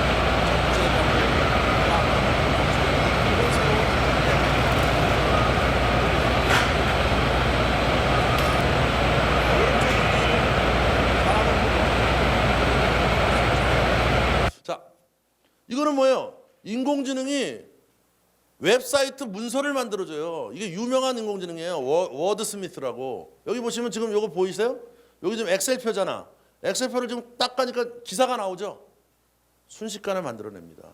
적재감을 이런 새로운 자, 이거는 뭐예요? 인공지능이 웹사이트 문서를 만들어줘요. 이게 유명한 인공지능이에요. 워드스미스라고. 여기 보시면 지금 이거 보이세요? 여기 지금 엑셀표잖아. 엑셀표를 지금 딱 가니까 기사가 나오죠. 순식간에 만들어냅니다.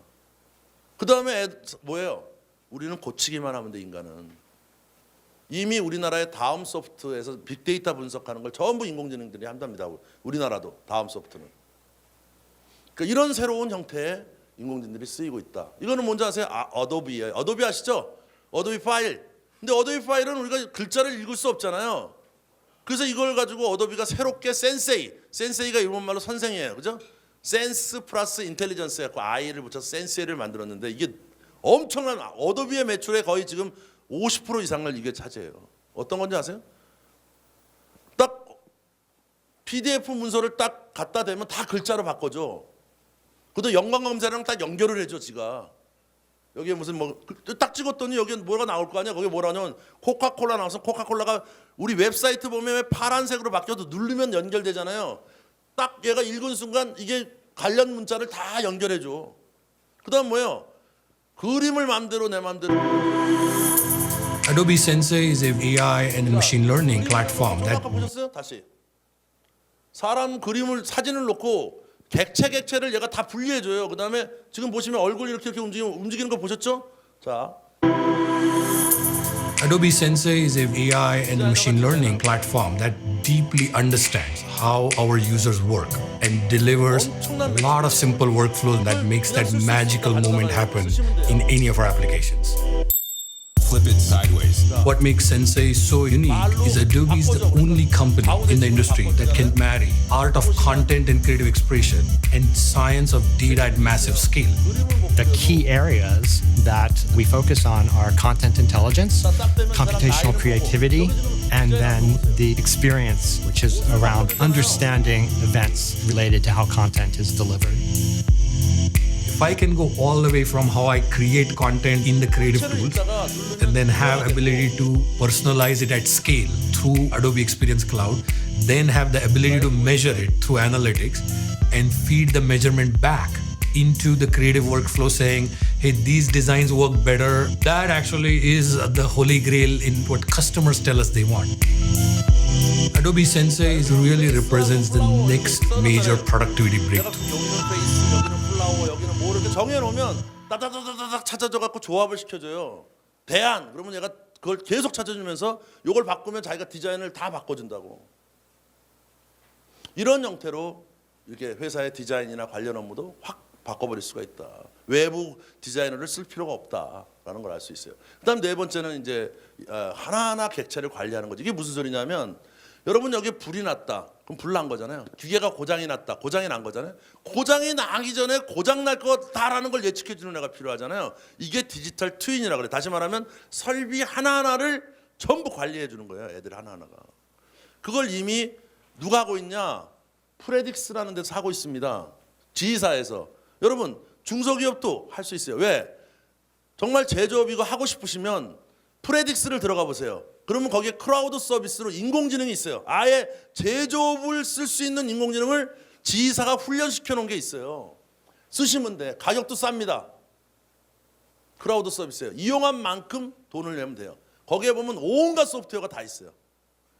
그 다음에 뭐예요? 우리는 고치기만 하면 돼. 인간은 이미 우리나라의 다음 소프트에서 빅데이터 분석하는 걸 전부 인공지능들이 한답니다. 우리나라도 다음 소프트는. 그러니까 이런 새로운 형태의 인공지능들이 쓰이고 있다. 이거는 뭔지 아세요? 어도비예요. 어도비 아시죠? 어도비 파일. 근데 어도비 파일은 우리가 글자를 읽을 수 없잖아요. 그래서 이걸 가지고 어도비가 새롭게 센세이가 일본말로 선생이에요. 그죠? 센스 플러스 인텔리전스 해서 I를 붙여서 센세이를 만들었는데 이게 엄청난 어도비의 매출의 거의 지금 50% 이상을 이게 차지해요. 어떤 건지 아세요? 딱 PDF 문서를 딱 갖다 대면 다 글자로 바꿔줘. 그것도 연관 검사랑 딱 연결을 해줘. 지가 여기에 무슨 뭐 딱 찍었더니 여기 뭐가 나올 거 아니야. 거기 뭐라냐면 코카콜라 나와서 코카콜라가 우리 웹사이트 보면 왜 파란색으로 바뀌어도 누르면 연결되잖아요. 딱 얘가 읽은 순간 이게 관련 문자를 다 연결해줘. 그다음 뭐예요? 그림을 마음대로 내 마음대로. Adobe Sensei is an AI and machine learning platform that 아까 보셨어요? 다시 사람 그림을 사진을 놓고 객체를 얘가 다 분리해줘요. 그 다음에 지금 보시면 얼굴 이렇게 움직이는 거 보셨죠? 자, Adobe Sensei is an AI and machine learning platform that deeply understands how our users work and delivers a lot of simple workflows that makes that magical moment happen in any of our applications. Flip it sideways. What makes Sensei so unique is Adobe is the only company in the industry that can marry art of content and creative expression and science of data at massive scale. The key areas that we focus on are content intelligence, computational creativity, and then the experience, which is around understanding events related to how content is delivered. If I can go all the way from how I create content in the creative tools and then have ability to personalize it at scale through Adobe Experience Cloud, then have the ability to measure it through analytics and feed the measurement back into the creative workflow saying, hey, these designs work better. That actually is the holy grail in what customers tell us they want. Adobe Sensei really represents the next major productivity breakthrough. 여기는 페이스, 여기는 플라워, 여기는 뭐 이렇게 정해놓으면 따다다다닥 찾아줘 갖고 조합을 시켜줘요. 대안 그러면 얘가 그걸 계속 찾아주면서 이걸 바꾸면 자기가 디자인을 다 바꿔준다고. 이런 형태로 이렇게 회사의 디자인이나 관련 업무도 확 바꿔버릴 수가 있다. 외부 디자이너를 쓸 필요가 없다라는 걸 알 수 있어요. 그다음 네 번째는 이제 하나하나 객체를 관리하는 거지. 이게 무슨 소리냐면 여러분 여기 불이 났다. 그럼 불 난 거잖아요. 기계가 고장이 났다. 고장이 난 거잖아요. 고장이 나기 전에 고장 날 거다라는 걸 예측해 주는 애가 필요하잖아요. 이게 디지털 트윈이라 그래. 다시 말하면 설비 하나하나를 전부 관리해 주는 거예요. 애들 하나하나가. 그걸 이미 누가 하고 있냐? 프레딕스라는 데서 하고 있습니다. 지휘사에서. 여러분 중소기업도 할 수 있어요. 왜? 정말 제조업 이거 하고 싶으시면 프레딕스를 들어가 보세요. 그러면 거기에 크라우드 서비스로 인공지능이 있어요. 아예 제조업을 쓸 수 있는 인공지능을 지휘사가 훈련시켜 놓은 게 있어요. 쓰시면 돼. 가격도 쌉니다. 크라우드 서비스예요. 이용한 만큼 돈을 내면 돼요. 거기에 보면 온갖 소프트웨어가 다 있어요.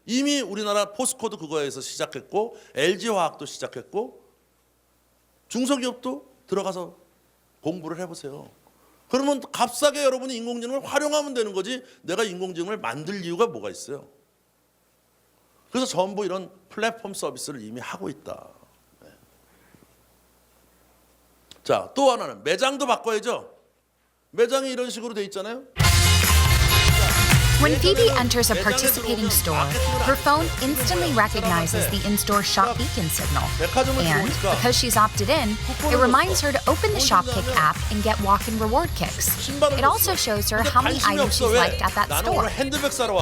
이미 우리나라 포스코도 그거에서 시작했고 LG화학도 시작했고 중소기업도 들어가서 공부를 해보세요. 그러면 값싸게 여러분이 인공지능을 활용하면 되는 거지 내가 인공지능을 만들 이유가 뭐가 있어요. 그래서 전부 이런 플랫폼 서비스를 이미 하고 있다. 네. 자, 또 하나는 매장도 바꿔야죠. 매장이 이런 식으로 돼 있잖아요. When Phoebe enters a participating store, her phone instantly recognizes the in-store Shop Beacon signal. And because she's opted in, it reminds her to open the Shopkick app and get walk-in reward kicks. It also shows her how many items she's liked at that store.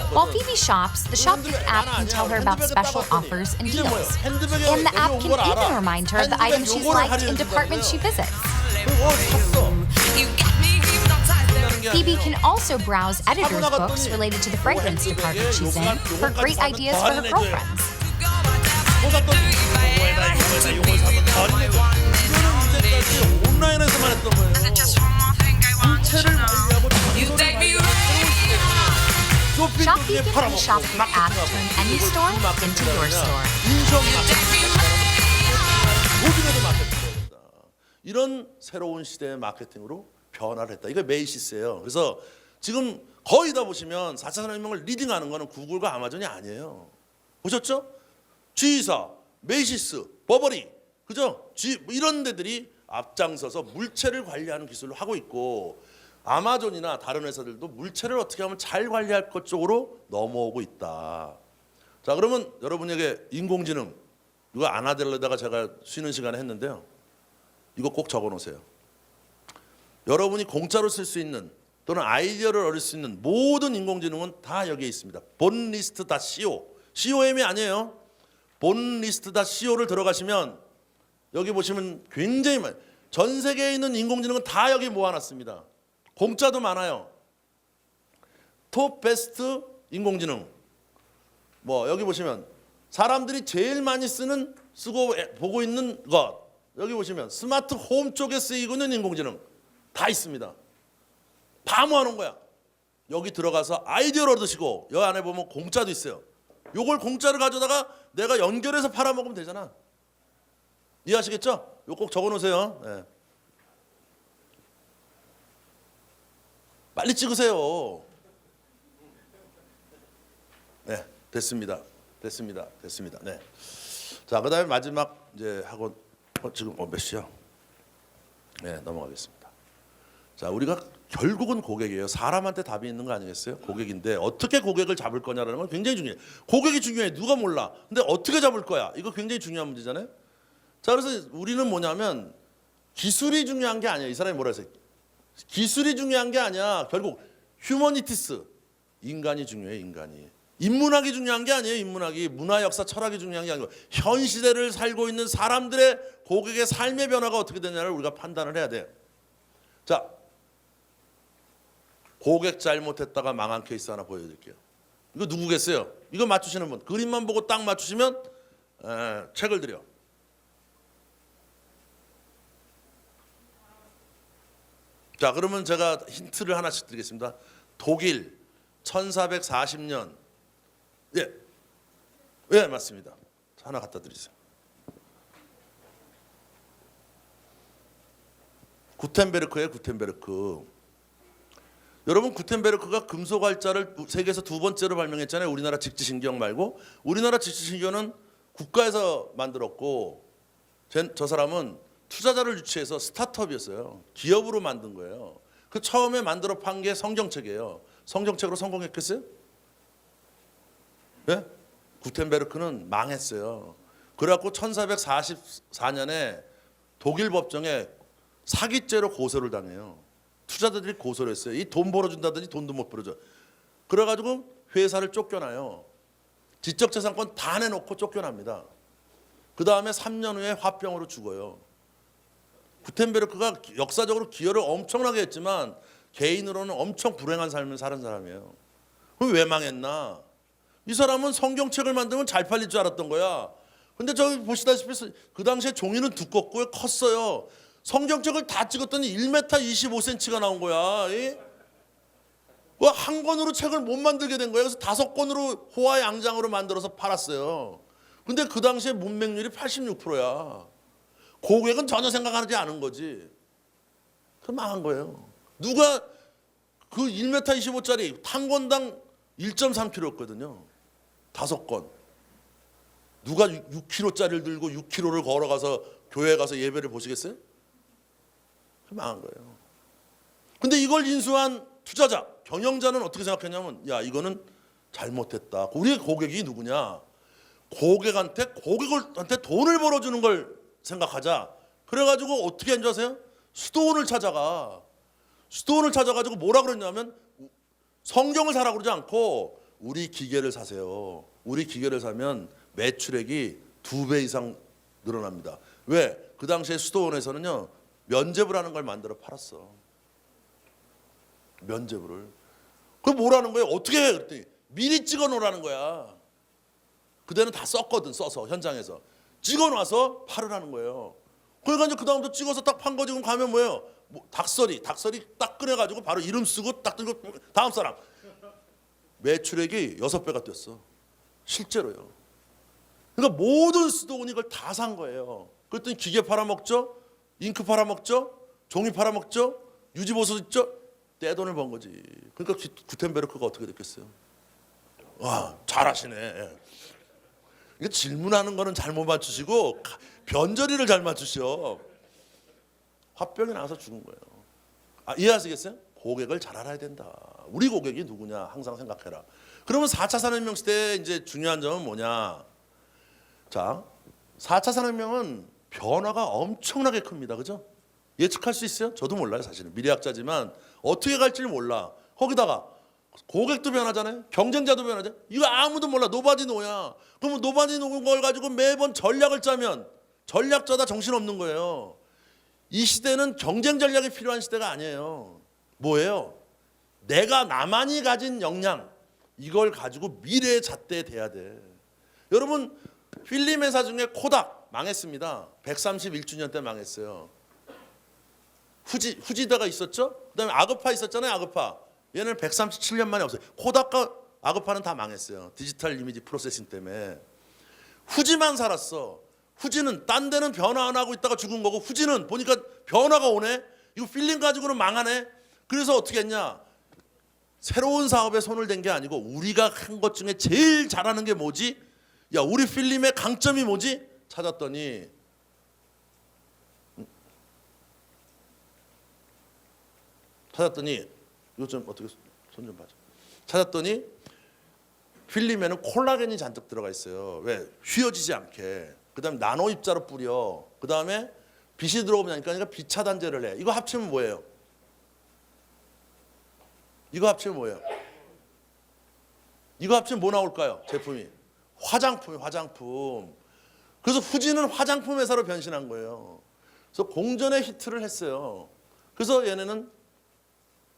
While Phoebe shops, the Shopkick app can tell her about special offers and deals. And the app can even remind her of the items she's liked in departments she visits. Phoebe can also browse editor's books related to the fragrance department she's in for great ideas for her girlfriends. 온라인에서만 했던 거예요. 물체를 관리하고 Shop Beacon and Shopkick app turn any store into your store. 모든에도 마케팅을 했다. 이런 새로운 시대의 마케팅으로 변화를 했다. 이게 메이시스예요. 그래서 지금 거의 다 보시면 4차 산업혁명을 리딩하는 거는 구글과 아마존이 아니에요. 보셨죠? G사, 메이시스, 버버리, 그죠? 이런 데들이 앞장서서 물체를 관리하는 기술로 하고 있고 아마존이나 다른 회사들도 물체를 어떻게 하면 잘 관리할 것 쪽으로 넘어오고 있다. 자, 그러면 여러분에게 인공지능 이거 안아들려다가 제가 쉬는 시간에 했는데요. 이거 꼭 적어놓으세요. 여러분이 공짜로 쓸 수 있는 또는 아이디어를 얻을 수 있는 모든 인공지능은 다 여기에 있습니다. 본리스트.co, com이 아니에요. 본리스트.co를 들어가시면 여기 보시면 굉장히 많아요. 전 세계에 있는 인공지능은 다 여기 모아놨습니다. 공짜도 많아요. 톱 베스트 인공지능. 뭐 여기 보시면 사람들이 제일 많이 쓰고 보고 있는 것. 여기 보시면 스마트 홈 쪽에 쓰이고 있는 인공지능 다 있습니다. 다 모아놓은 거야. 여기 들어가서 아이디어를 얻으시고 여기 안에 보면 공짜도 있어요. 요걸 공짜를 가져다가 내가 연결해서 팔아먹으면 되잖아. 이해하시겠죠? 이거 꼭 적어놓으세요. 네. 빨리 찍으세요. 네, 됐습니다. 네. 자, 그다음에 마지막 이제 하고 지금 몇 시야? 네, 넘어가겠습니다. 자, 우리가 결국은 고객이에요. 사람한테 답이 있는 거 아니겠어요? 고객인데 어떻게 고객을 잡을 거냐라는 건 굉장히 중요해요. 고객이 중요해. 누가 몰라. 근데 어떻게 잡을 거야? 이거 굉장히 중요한 문제잖아요. 자, 그래서 우리는 뭐냐면 기술이 중요한 게 아니에요. 이 사람이 뭐라 했어요? 기술이 중요한 게 아니야. 결국 휴머니티스, 인간이 중요해. 인간이. 인문학이 중요한 게 아니에요. 인문학이. 문화, 역사, 철학이 중요한 게 아니고 현 시대를 살고 있는 사람들의 고객의 삶의 변화가 어떻게 되냐를 우리가 판단을 해야 돼요. 자, 고객 잘못했다가 망한 케이스 하나 보여드릴게요. 이거 누구겠어요? 이거 맞추시는 분. 그림만 보고 딱 맞추시면 책을 드려. 자, 그러면 제가 힌트를 하나씩 드리겠습니다. 독일 1440년. 예. 예, 맞습니다. 하나 갖다 드리세요. 구텐베르크예요, 구텐베르크. 여러분, 구텐베르크가 금속 활자를 세계에서 두 번째로 발명했잖아요. 우리나라 직지신경 말고. 우리나라 직지신경은 국가에서 만들었고, 저 사람은 투자자를 유치해서 스타트업이었어요. 기업으로 만든 거예요. 그 처음에 만들어 판 게 성경책이에요. 성경책으로 성공했겠어요? 예? 구텐베르크는 망했어요. 그래갖고 1444년에 독일 법정에 사기죄로 고소를 당해요. 투자자들이 고소를 했어요. 이 돈 벌어준다더니 돈도 못 벌어줘. 그래가지고 회사를 쫓겨나요. 지적재산권 다 내놓고 쫓겨납니다. 그 다음에 3년 후에 화병으로 죽어요. 구텐베르크가 역사적으로 기여를 엄청나게 했지만 개인으로는 엄청 불행한 삶을 사는 사람이에요. 그럼 왜 망했나? 이 사람은 성경책을 만들면 잘 팔릴 줄 알았던 거야. 근데 저기 보시다시피 그 당시에 종이는 두껍고 컸어요. 성경책을 다 찍었더니 1m 25cm가 나온 거야. 한 권으로 책을 못 만들게 된 거예요. 그래서 5권으로 호화 양장으로 만들어서 팔았어요. 근데 그 당시에 문맹률이 86%야. 고객은 전혀 생각하지 않은 거지. 그 망한 거예요. 누가 그 1m 25짜리 한 권당 1.3kg였거든요. 5권. 누가 6kg짜리를 들고 6km를 걸어가서 교회에 가서 예배를 보시겠어요? 망한 거예요. 근데 이걸 인수한 투자자, 경영자는 어떻게 생각했냐면, 야, 이거는 잘못했다. 우리의 고객이 누구냐? 고객한테 돈을 벌어주는 걸 생각하자. 그래가지고 어떻게 한줄 아세요? 수도원을 찾아가. 수도원을 찾아가지고 뭐라 그랬냐면, 성경을 사라고 그러지 않고 우리 기계를 사세요. 우리 기계를 사면 매출액이 2배 이상 늘어납니다. 왜? 그 당시에 수도원에서는요, 면제부라는 걸 만들어 팔았어. 면제부를. 그럼 뭐라는 거예요? 어떻게 해? 그랬더니 미리 찍어 놓으라는 거야. 그때는 다 썼거든. 써서 현장에서 찍어 놔서 팔으라는 거예요. 그러니까 이제 그 다음부터 찍어서 딱 판 거지. 그럼 가면 뭐예요? 닭서리 딱 꺼내가지고 바로 이름 쓰고 딱 들고 다음 사람. 매출액이 6배가 뛰었어. 실제로요. 그러니까 모든 수도원이 이걸 다 산 거예요. 그랬더니 기계 팔아먹죠? 잉크 팔아먹죠? 종이 팔아먹죠? 유지보수 있죠? 떼돈을 번 거지. 그러니까 구텐베르크가 어떻게 됐겠어요? 와, 잘하시네. 이게 질문하는 거는 잘못 맞추시고 변절이를 잘 맞추셔. 화병이 나서 죽은 거예요. 이해하시겠어요? 고객을 잘 알아야 된다. 우리 고객이 누구냐 항상 생각해라. 그러면 4차 산업혁명 시대에 이제 중요한 점은 뭐냐? 자, 4차 산업혁명은 변화가 엄청나게 큽니다. 그죠? 예측할 수 있어요? 저도 몰라요, 사실은. 미래학자지만 어떻게 갈지를 몰라. 거기다가 고객도 변하잖아요. 경쟁자도 변하잖아요. 이거 아무도 몰라. 노바디 노야. 그러면 노바디 노는 걸 가지고 매번 전략을 짜면 전략 짜다 정신없는 거예요. 이 시대는 경쟁 전략이 필요한 시대가 아니에요. 뭐예요? 내가 나만이 가진 역량, 이걸 가지고 미래의 잣대에 대야 돼. 여러분, 필름 회사 중에 코닥 망했습니다. 131주년 때 망했어요. 후지다가 있었죠? 그다음에 아그파 있었잖아요. 아그파. 얘는 137년 만에 없어요. 코닥과 아그파는 다 망했어요. 디지털 이미지 프로세싱 때문에. 후지만 살았어. 후지는 딴 데는 변화 안 하고 있다가 죽은 거고, 후지는 보니까 변화가 오네. 이거 필름 가지고는 망하네. 그래서 어떻게 했냐? 새로운 사업에 손을 댄 게 아니고 우리가 한 것 중에 제일 잘하는 게 뭐지? 야, 우리 필름의 강점이 뭐지? 찾았더니 이거 좀 어떻게 손 좀 봐줘. 찾았더니 필름에는 콜라겐이 잔뜩 들어가 있어요. 왜? 휘어지지 않게. 그다음에 나노 입자로 뿌려. 그다음에 빛이 들어오면 그러니까 빛 차단제를 해. 이거 합치면 뭐예요? 이거 합치면 뭐예요? 이거 합치면 뭐 나올까요? 제품이 화장품이에요. 화장품. 그래서 후지는 화장품 회사로 변신한 거예요. 그래서 공전의 히트를 했어요. 그래서 얘네는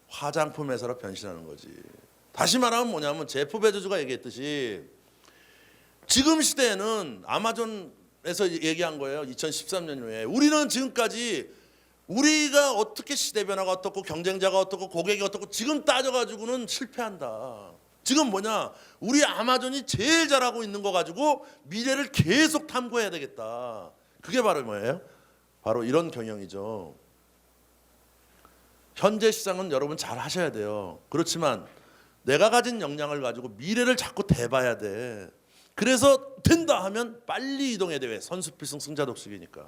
화장품 회사로 변신하는 거지. 다시 말하면 뭐냐면 제프 베조스가 얘기했듯이 지금 시대에는 아마존에서 얘기한 거예요. 2013년 후에 우리는 지금까지 우리가 어떻게 시대 변화가 어떻고 경쟁자가 어떻고 고객이 어떻고 지금 따져가지고는 실패한다. 지금 뭐냐? 우리 아마존이 제일 잘하고 있는 거 가지고 미래를 계속 탐구해야 되겠다. 그게 바로 뭐예요? 바로 이런 경영이죠. 현재 시장은 여러분 잘 하셔야 돼요. 그렇지만 내가 가진 역량을 가지고 미래를 자꾸 대봐야 돼. 그래서 된다 하면 빨리 이동해야 돼. 왜? 선수필승 승자독식이니까.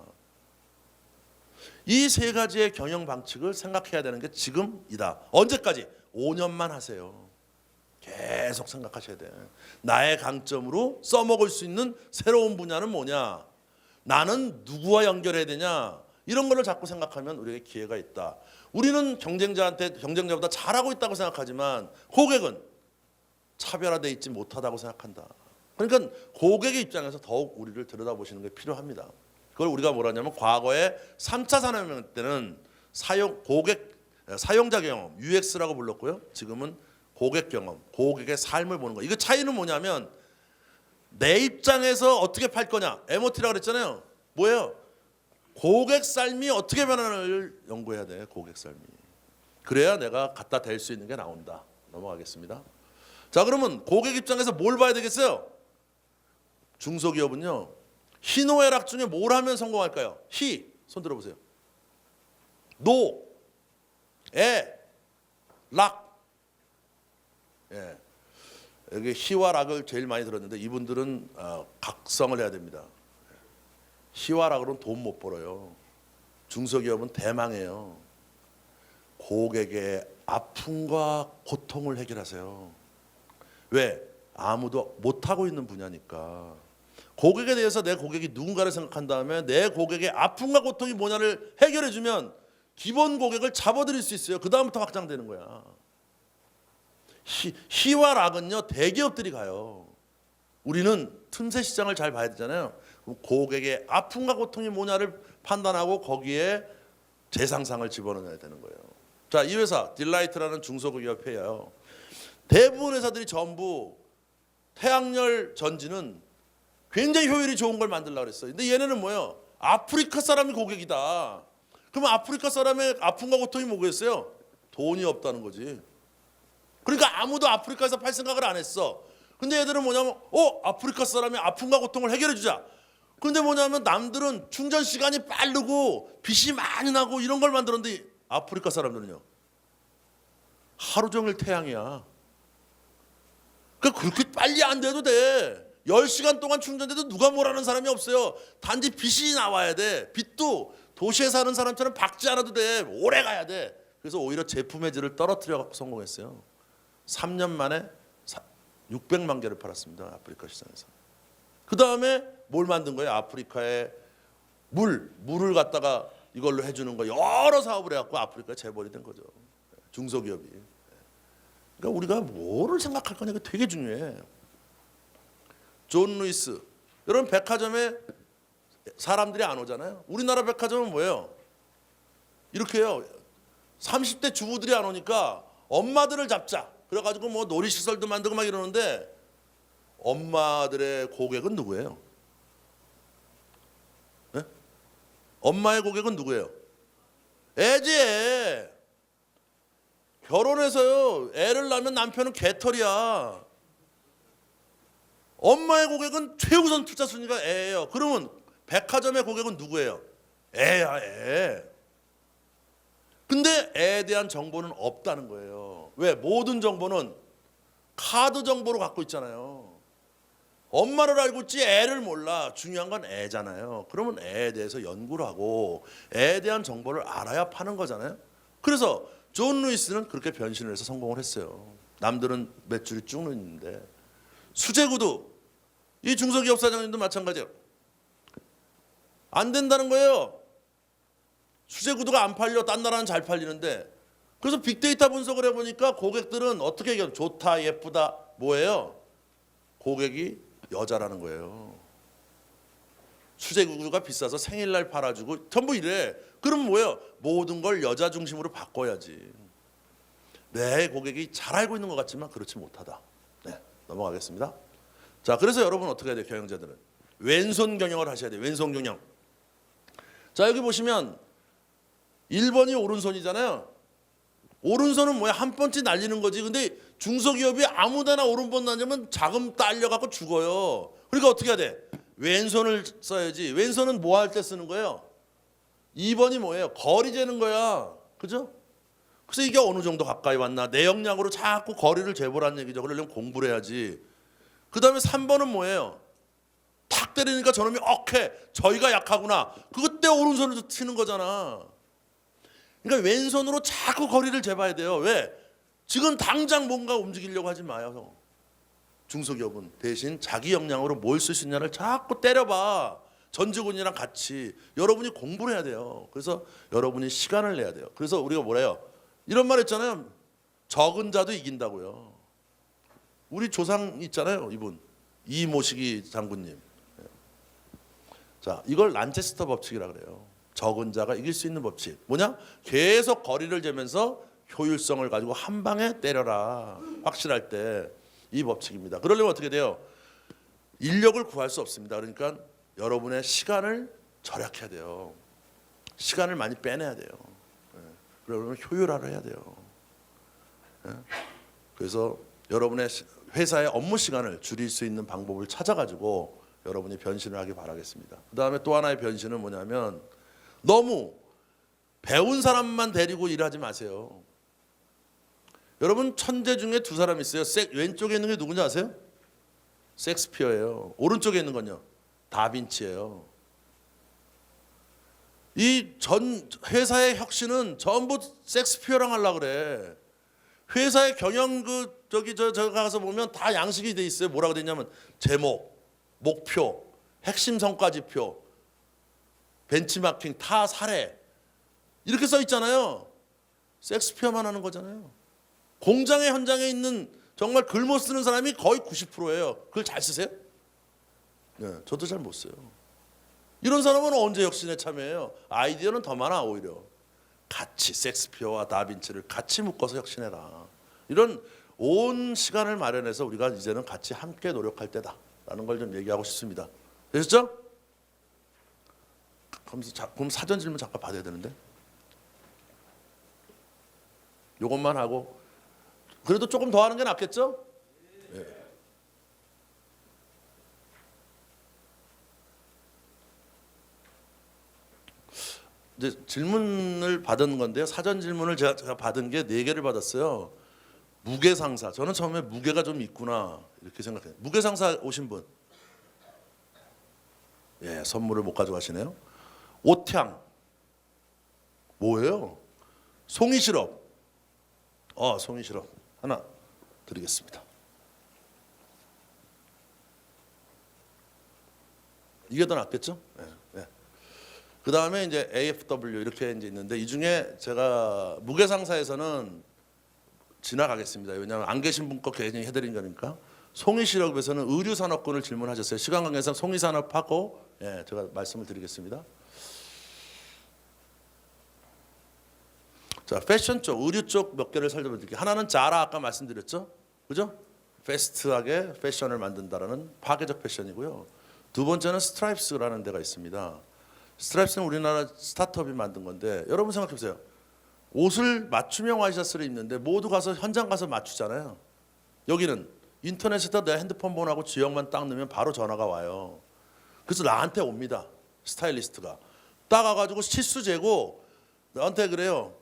이 세 가지의 경영 방식을 생각해야 되는 게 지금이다. 언제까지? 5년만 하세요. 계속 생각하셔야 돼. 나의 강점으로 써먹을 수 있는 새로운 분야는 뭐냐? 나는 누구와 연결해야 되냐? 이런 거를 자꾸 생각하면 우리에게 기회가 있다. 우리는 경쟁자보다 잘하고 있다고 생각하지만 고객은 차별화되어 있지 못하다고 생각한다. 그러니까 고객의 입장에서 더욱 우리를 들여다보시는 게 필요합니다. 그걸 우리가 뭐라 하냐면 과거에 3차 산업혁명 때는 사용자 경험, UX라고 불렀고요. 지금은 고객 경험, 고객의 삶을 보는 거. 이거 차이는 뭐냐면 내 입장에서 어떻게 팔 거냐. MOT라고 그랬잖아요. 뭐예요? 고객 삶이 어떻게 변하는를 연구해야 돼. 고객 삶이. 그래야 내가 갖다 댈 수 있는 게 나온다. 넘어가겠습니다. 자, 그러면 고객 입장에서 뭘 봐야 되겠어요? 중소기업은요. 희노애락 중에 뭘 하면 성공할까요? 희, 손 들어보세요. 노, 애, 락. 예. 여기 희와 락을 제일 많이 들었는데 이분들은 각성을 해야 됩니다. 희와 락으로는 돈 못 벌어요. 중소기업은 대망해요. 고객의 아픔과 고통을 해결하세요. 왜? 아무도 못하고 있는 분야니까. 고객에 대해서 내 고객이 누군가를 생각한 다음에 내 고객의 아픔과 고통이 뭐냐를 해결해 주면 기본 고객을 잡아들일 수 있어요. 그 다음부터 확장되는 거야. 희와 락은요 대기업들이 가요. 우리는 틈새 시장을 잘 봐야 되잖아요. 고객의 아픔과 고통이 뭐냐를 판단하고 거기에 재상상을 집어넣어야 되는 거예요. 자, 이 회사 딜라이트라는 중소기업 회사예요. 대부분 회사들이 전부 태양열 전지는 굉장히 효율이 좋은 걸 만들려고 그랬어요. 근데 얘네는 뭐예요? 아프리카 사람이 고객이다. 그럼 아프리카 사람의 아픔과 고통이 뭐겠어요? 돈이 없다는 거지. 그러니까 아무도 아프리카에서 팔 생각을 안 했어. 근데 얘들은 뭐냐면 아프리카 사람의 아픔과 고통을 해결해 주자. 근데 뭐냐면 남들은 충전 시간이 빠르고 빛이 많이 나고 이런 걸 만들었는데 아프리카 사람들은요. 하루 종일 태양이야. 그러니까 그렇게 빨리 안 돼도 돼. 10시간 동안 충전돼도 누가 뭐라는 사람이 없어요. 단지 빛이 나와야 돼. 빛도 도시에 사는 사람처럼 박지 않아도 돼. 오래 가야 돼. 그래서 오히려 제품의 질을 떨어뜨려 갖고 성공했어요. 3년 만에 600만 개를 팔았습니다. 아프리카 시장에서. 그 다음에 뭘 만든 거예요? 아프리카에 물을 갖다가 이걸로 해주는 거 여러 사업을 해갖고 아프리카에 재벌이 된 거죠. 중소기업이. 그러니까 우리가 뭐를 생각할 거냐가 되게 중요해. 존 루이스. 여러분 백화점에 사람들이 안 오잖아요. 우리나라 백화점은 뭐예요? 이렇게 해요. 30대 주부들이 안 오니까 엄마들을 잡자. 그래가지고 뭐 놀이시설도 만들고 막 이러는데 엄마들의 고객은 누구예요? 네? 엄마의 고객은 누구예요? 애지 애. 결혼해서요 애를 낳으면 남편은 개털이야. 엄마의 고객은 최우선 투자 순위가 애예요. 그러면 백화점의 고객은 누구예요? 애야 애. 근데 애에 대한 정보는 없다는 거예요. 왜? 모든 정보는 카드 정보로 갖고 있잖아요. 엄마를 알고 있지 애를 몰라. 중요한 건 애잖아요. 그러면 애에 대해서 연구를 하고 애에 대한 정보를 알아야 파는 거잖아요. 그래서 존 루이스는 그렇게 변신을 해서 성공을 했어요. 남들은 매출이 쭉 늘는데. 수제구두, 이 중소기업 사장님도 마찬가지예요. 안 된다는 거예요. 수제구두가 안 팔려. 딴 나라는 잘 팔리는데. 그래서 빅데이터 분석을 해보니까 고객들은 어떻게 얘기해요? 좋다, 예쁘다, 뭐예요? 고객이 여자라는 거예요. 수제구두가 비싸서 생일날 팔아주고 전부 이래. 그럼 뭐예요? 모든 걸 여자 중심으로 바꿔야지. 내 고객이 잘 알고 있는 것 같지만 그렇지 못하다. 네, 넘어가겠습니다. 자, 그래서 여러분 어떻게 해야 돼요? 경영자들은 왼손 경영을 하셔야 돼요. 왼손 경영. 자, 여기 보시면 1번이 오른손이잖아요. 오른손은 뭐야? 한 번째 날리는 거지. 근데 중소기업이 아무데나 오른손 날리면 자금 딸려갖고 죽어요. 그러니까 어떻게 해야 돼? 왼손을 써야지. 왼손은 뭐 할 때 쓰는 거예요? 2번이 뭐예요? 거리 재는 거야. 그죠? 그래서 이게 어느 정도 가까이 왔나? 내 역량으로 자꾸 거리를 재보라는 얘기죠. 그러려면 공부를 해야지. 그 다음에 3번은 뭐예요? 탁 때리니까 저놈이 억해. 저희가 약하구나. 그때 오른손을 치는 거잖아. 그러니까 왼손으로 자꾸 거리를 재봐야 돼요. 왜? 지금 당장 뭔가 움직이려고 하지 마요. 중소기업은 대신 자기 역량으로 뭘 쓸 수 있냐를 자꾸 때려봐. 전직원이랑 같이 여러분이 공부를 해야 돼요. 그래서 여러분이 시간을 내야 돼요. 그래서 우리가 뭐래요? 이런 말 했잖아요. 적은 자도 이긴다고요. 우리 조상 있잖아요. 이분 이모시기 장군님. 자, 이걸 란체스터 법칙이라 그래요. 적은 자가 이길 수 있는 법칙. 뭐냐? 계속 거리를 재면서 효율성을 가지고 한 방에 때려라. 확실할 때 이 법칙입니다. 그러려면 어떻게 돼요? 인력을 구할 수 없습니다. 그러니까 여러분의 시간을 절약해야 돼요. 시간을 많이 빼내야 돼요. 그러면 효율화를 해야 돼요. 그래서 여러분의 회사의 업무 시간을 줄일 수 있는 방법을 찾아가지고 여러분이 변신을 하기 바라겠습니다. 그 다음에 또 하나의 변신은 뭐냐면 너무 배운 사람만 데리고 일하지 마세요. 여러분 천재 중에 두 사람 있어요. 왼쪽에 있는 게 누군지 아세요? 셰익스피어예요. 오른쪽에 있는 건요. 다빈치예요. 이 전 회사의 혁신은 전부 셰익스피어랑 하려고 그래. 회사의 경영 저 가서 보면 다 양식이 돼 있어요. 뭐라고 돼 있냐면 제목, 목표, 핵심 성과 지표, 벤치마킹, 타 사례 이렇게 써 있잖아요. 셰익스피어만 하는 거잖아요. 공장의 현장에 있는 정말 글 못 쓰는 사람이 거의 90%예요. 글 잘 쓰세요? 네, 저도 잘 못 써요. 이런 사람은 언제 혁신에 참여해요? 아이디어는 더 많아 오히려. 같이 셰익스피어와 다빈치를 같이 묶어서 혁신해라. 이런 온 시간을 마련해서 우리가 이제는 같이 함께 노력할 때다라는 걸 좀 얘기하고 싶습니다. 되셨죠? 그럼 사전 질문 잠깐 받아야 되는데. 요것만 하고 그래도 조금 더 하는 게 낫겠죠? 네. 이제 질문을 받은 건데요. 사전 질문을 제가 받은 게 4개를 받았어요. 무게상사. 저는 처음에 무게가 좀 있구나 이렇게 생각해요. 무게상사 오신 분. 예, 선물을 못 가져가시네요. 옷향. 뭐예요? 송이시럽. 송이시럽 하나 드리겠습니다. 이게 더 낫겠죠? 네, 네. 그 다음에 이제 AFW 이렇게 이제 있는데 이 중에 제가 무게상사에서는 지나가겠습니다. 왜냐하면 안 계신 분 거 괜히 해드린 거니까. 송이시럽에서는 의류산업군을 질문하셨어요. 시간 관계상 송이산업하고 제가 말씀을 드리겠습니다. 자, 패션 쪽, 의류 쪽 몇 개를 살펴드릴게요. 하나는 자라 아까 말씀드렸죠, 그죠? 패스트하게 패션을 만든다라는 파괴적 패션이고요. 두 번째는 스트라이프스라는 데가 있습니다. 스트라이프스는 우리나라 스타트업이 만든 건데 여러분 생각해보세요. 옷을 맞춤형 와이셔츠를 입는데 모두 가서 현장 가서 맞추잖아요. 여기는 인터넷에다 내 핸드폰 번호하고 지역만 딱 넣으면 바로 전화가 와요. 그래서 나한테 옵니다. 스타일리스트가 딱 와가지고 치수 재고 나한테 그래요.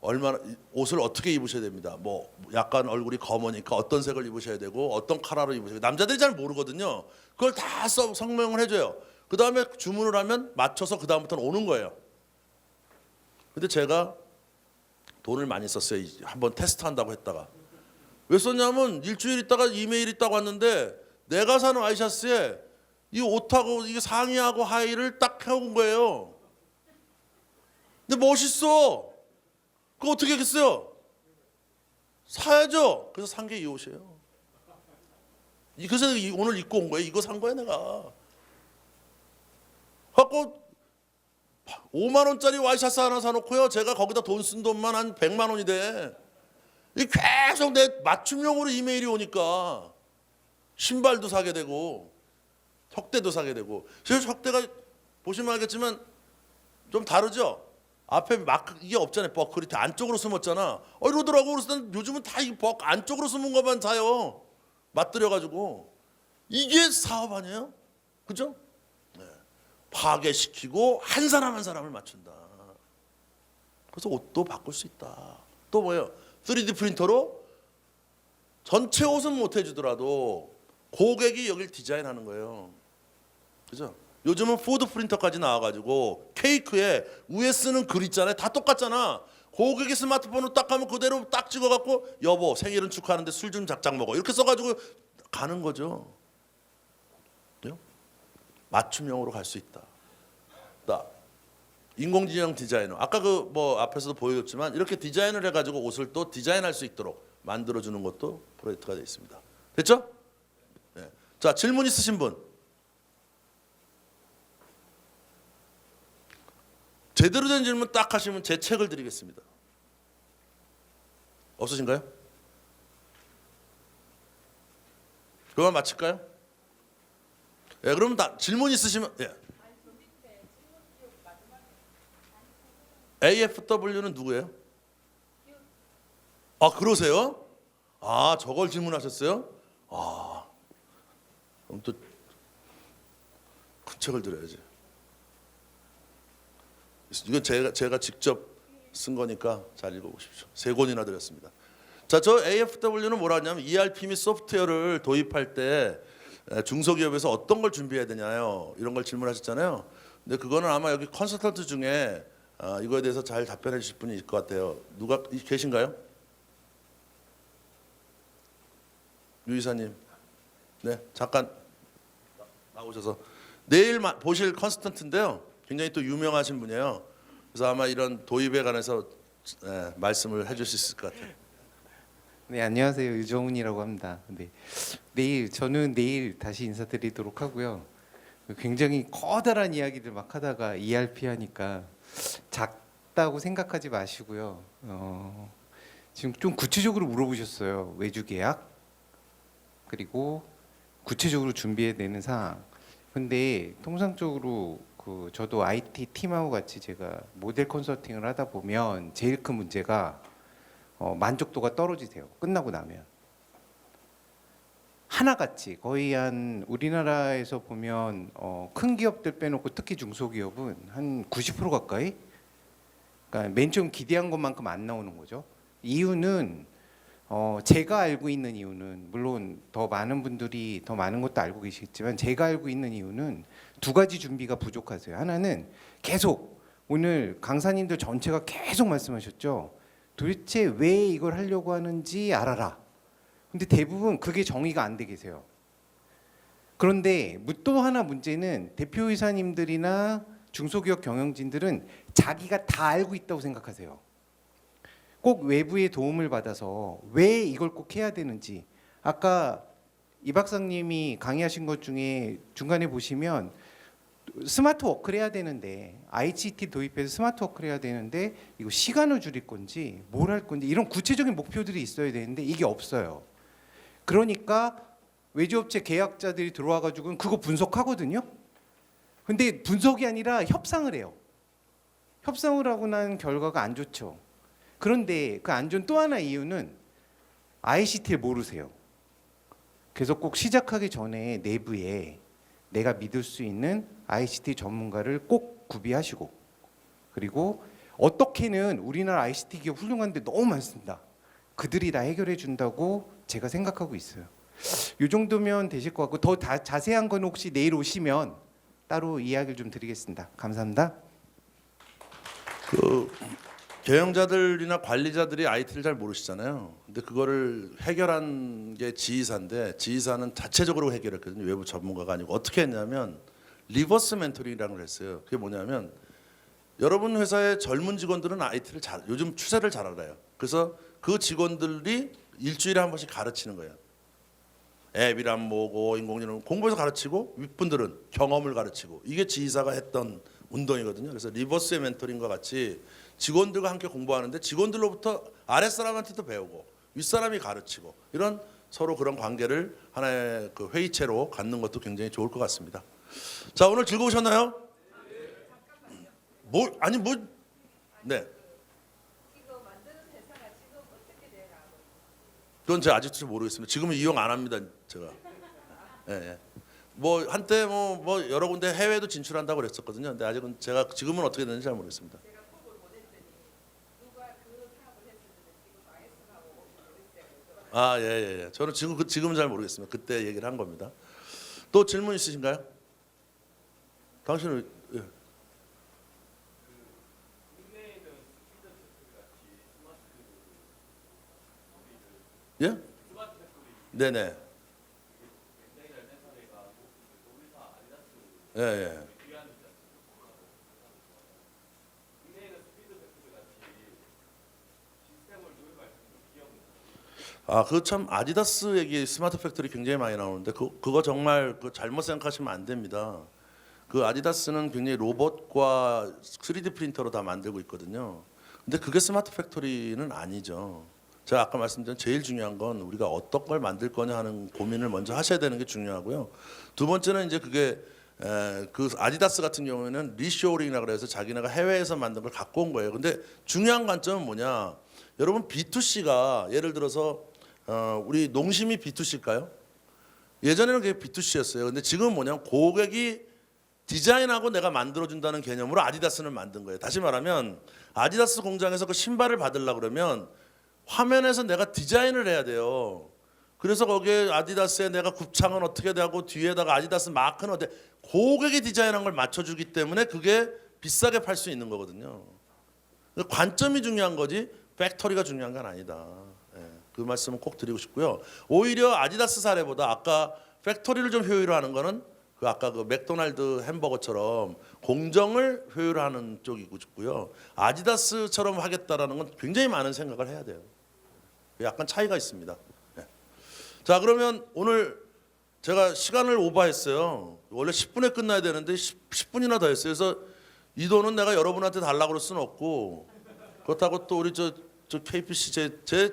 얼마나 옷을 어떻게 입으셔야 됩니다. 뭐 약간 얼굴이 검으니까 어떤 색을 입으셔야 되고 어떤 컬러로 입으셔야 되고 남자들이 잘 모르거든요. 그걸 다 설명을 해줘요. 그 다음에 주문을 하면 맞춰서 그 다음부터는 오는 거예요. 근데 제가 돈을 많이 썼어요. 한번 테스트한다고 했다가 왜 썼냐면 일주일 있다가 이메일 있다고 왔는데 내가 사는 와이셔츠에 이 옷하고 이게 상의하고 하의를 딱 해온 거예요. 근데 멋있어. 그거 어떻게 하겠어요? 사야죠. 그래서 산 게 이 옷이에요. 그래서 오늘 입고 온 거예요. 이거 산 거야 내가. 갖고 5만 원짜리 와이셔츠 하나 사놓고요. 제가 거기다 돈 쓴 돈만 한 100만 원이 돼. 이 계속 내 맞춤용으로 이메일이 오니까 신발도 사게 되고 턱대도 사게 되고. 그래서 턱대가 보시면 알겠지만 좀 다르죠. 앞에 마크 이게 없잖아요. 버클이 다 안쪽으로 숨었잖아. 이러더라고. 그래서 난 요즘은 다 이 안쪽으로 숨은 것만 사요. 맞들여가지고. 이게 사업 아니에요? 그죠? 네. 파괴시키고 한 사람 한 사람을 맞춘다. 그래서 옷도 바꿀 수 있다. 또 뭐예요? 3D 프린터로 전체 옷은 못 해주더라도 고객이 여길 디자인하는 거예요. 그죠? 요즘은 푸드 프린터까지 나와가지고 케이크에 위에 쓰는 글 있잖아요. 다 똑같잖아. 고객이 스마트폰으로 딱 하면 그대로 딱 찍어갖고 여보 생일은 축하하는데 술 좀 작작 먹어 이렇게 써가지고 가는 거죠. 그죠? 맞춤형으로 갈 수 있다. 나 인공지능 디자이너 아까 그 뭐 앞에서도 보여줬지만 이렇게 디자인을 해가지고 옷을 또 디자인할 수 있도록 만들어주는 것도 프로젝트가 되어 있습니다. 됐죠? 네. 자 질문 있으신 분? 제대로 된 질문 딱 하시면 제 책을 드리겠습니다. 없으신가요? 그만 마칠까요? 예, 그럼 다 질문 있으시면 예. AFW는 누구예요? 아 그러세요? 아 저걸 질문하셨어요? 아 그럼 또 큰 책을 드려야지. 이건 제가 직접 쓴 거니까 잘 읽어보십시오. 3권이나 드렸습니다. 자, 저 AFW는 뭐라 하냐면 ERP 및 소프트웨어를 도입할 때 중소기업에서 어떤 걸 준비해야 되냐요? 이런 걸 질문하셨잖아요. 근데 그거는 아마 여기 컨설턴트 중에 이거에 대해서 잘 답변해 주실 분이 있을 것 같아요. 누가 계신가요? 유 이사님. 네, 잠깐 나오셔서 내일 보실 컨설턴트인데요. 굉장히 또 유명하신 분이에요. 그래서 아마 이런 도입에 관해서 말씀을 해줄 수 있을 것 같아요. 네, 안녕하세요. 유정훈이라고 합니다. 네, 저는 내일 다시 인사드리도록 하고요. 굉장히 커다란 이야기들 막 하다가 ERP 하니까 작다고 생각하지 마시고요. 지금 좀 구체적으로 물어보셨어요. 외주 계약 그리고 구체적으로 준비해야 되는 사항. 근데 통상적으로 저도 IT 팀하고 같이 제가 모델 컨설팅을 하다 보면 제일 큰 문제가 만족도가 떨어지세요. 끝나고 나면 하나같이 거의 한 우리나라에서 보면 큰 기업들 빼놓고 특히 중소기업은 한 90% 가까이 그러니까 맨 처음 기대한 것만큼 안 나오는 거죠. 이유는 제가 알고 있는 이유는 물론 더 많은 분들이 더 많은 것도 알고 계시겠지만 제가 알고 있는 이유는 2가지 준비가 부족하세요. 하나는 계속 오늘 강사님들 전체가 계속 말씀하셨죠. 도대체 왜 이걸 하려고 하는지 알아라. 근데 대부분 그게 정의가 안 돼 계세요. 그런데 또 하나 문제는 대표이사님들이나 중소기업 경영진들은 자기가 다 알고 있다고 생각하세요. 꼭 외부의 도움을 받아서 왜 이걸 꼭 해야 되는지 아까 이 박사님이 강의하신 것 중에 중간에 보시면 스마트 워크를 해야 되는데 ICT 도입해서 스마트 워크를 해야 되는데 이거 시간을 줄일 건지 뭘 할 건지 이런 구체적인 목표들이 있어야 되는데 이게 없어요. 그러니까 외주업체 계약자들이 들어와 가지고는 그거 분석하거든요. 근데 분석이 아니라 협상을 해요. 협상을 하고 난 결과가 안 좋죠. 그런데 그 안 좋은 또 하나 이유는 ICT를 모르세요. 그래서 꼭 시작하기 전에 내부에 내가 믿을 수 있는 ICT 전문가를 꼭 구비하시고 그리고 어떻게는 우리나라 ICT 기업 훌륭한데 너무 많습니다. 그들이 다 해결해 준다고 제가 생각하고 있어요. 이 정도면 되실 것 같고 더 자세한 건 혹시 내일 오시면 따로 이야기를 좀 드리겠습니다. 감사합니다. 경영자들이나 관리자들이 IT를 잘 모르시잖아요. 근데 그거를 해결한 게 지휘사인데 지휘사는 자체적으로 해결했거든요. 외부 전문가가 아니고 어떻게 했냐면 리버스 멘토링이라는 걸 했어요. 그게 뭐냐면 여러분 회사의 젊은 직원들은 IT를 요즘 추세를 잘 알아요. 그래서 그 직원들이 일주일에 한 번씩 가르치는 거예요. 앱이란 뭐고 인공지능 공부해서 가르치고 윗분들은 경험을 가르치고 이게 지휘사가 했던 운동이거든요. 그래서 리버스의 멘토링과 같이 직원들과 함께 공부하는데 직원들로부터 아랫사람한테도 배우고 윗사람이 가르치고 이런 서로 그런 관계를 하나의 그 회의체로 갖는 것도 굉장히 좋을 것 같습니다. 자 오늘 즐거우셨나요? 네. 그건 제가 아직도 잘 모르겠습니다. 지금은 이용 안 합니다, 제가. 예, 예. 뭐 한때 뭐 여러 군데 해외도 진출한다고 그랬었거든요. 근데 아직은 제가 지금은 어떻게 되는지 잘 모르겠습니다. 아, 예, 예, 예. 저는 지금은 잘 모르겠습니다. 그때 얘기를 한 겁니다. 또 질문 있으신가요? 당신은 예. 예? 네네. 예, 예. 아, 그 참 아디다스 얘기 스마트 팩토리 굉장히 많이 나오는데 그거 정말 잘못 생각하시면 안 됩니다. 그 아디다스는 굉장히 로봇과 3D 프린터로 다 만들고 있거든요. 근데 그게 스마트 팩토리는 아니죠. 제가 아까 말씀드린 제일 중요한 건 우리가 어떤 걸 만들 거냐 하는 고민을 먼저 하셔야 되는 게 중요하고요. 두 번째는 이제 그게 그 아디다스 같은 경우에는 리쇼링이라고 해서 자기네가 해외에서 만든 걸 갖고 온 거예요. 근데 중요한 관점은 뭐냐? 여러분 B2C가 예를 들어서 우리 농심이 B2C일까요? 예전에는 그게 B2C였어요. 근데 지금은 뭐냐면 고객이 디자인하고 내가 만들어준다는 개념으로 아디다스는 만든 거예요. 다시 말하면 아디다스 공장에서 그 신발을 받으려고 그러면 화면에서 내가 디자인을 해야 돼요. 그래서 거기에 아디다스에 내가 굽창은 어떻게 되고 뒤에다가 아디다스 마크는 어때 고객이 디자인한 걸 맞춰주기 때문에 그게 비싸게 팔 수 있는 거거든요. 관점이 중요한 거지 팩토리가 중요한 건 아니다. 예, 그 말씀은 꼭 드리고 싶고요. 오히려 아디다스 사례보다 아까 팩토리를 좀 효율화하는 거는 그 아까 그 맥도날드 햄버거처럼 공정을 효율화하는 쪽이고 싶고요. 아디다스처럼 하겠다라는 건 굉장히 많은 생각을 해야 돼요. 약간 차이가 있습니다. 예. 자, 그러면 오늘 제가 시간을 오버했어요. 원래 10분에 끝나야 되는데 10분이나 더 했어요. 그래서 이 돈은 내가 여러분한테 달라고 그럴 수는 없고 그렇다고 또 우리 저 KPC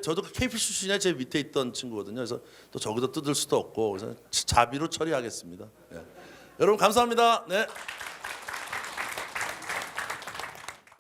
저도 KPC 출신이 제 밑에 있던 친구거든요. 그래서 또 저기도 뜯을 수도 없고 그래서 자비로 처리하겠습니다. 예. 여러분 감사합니다. 네.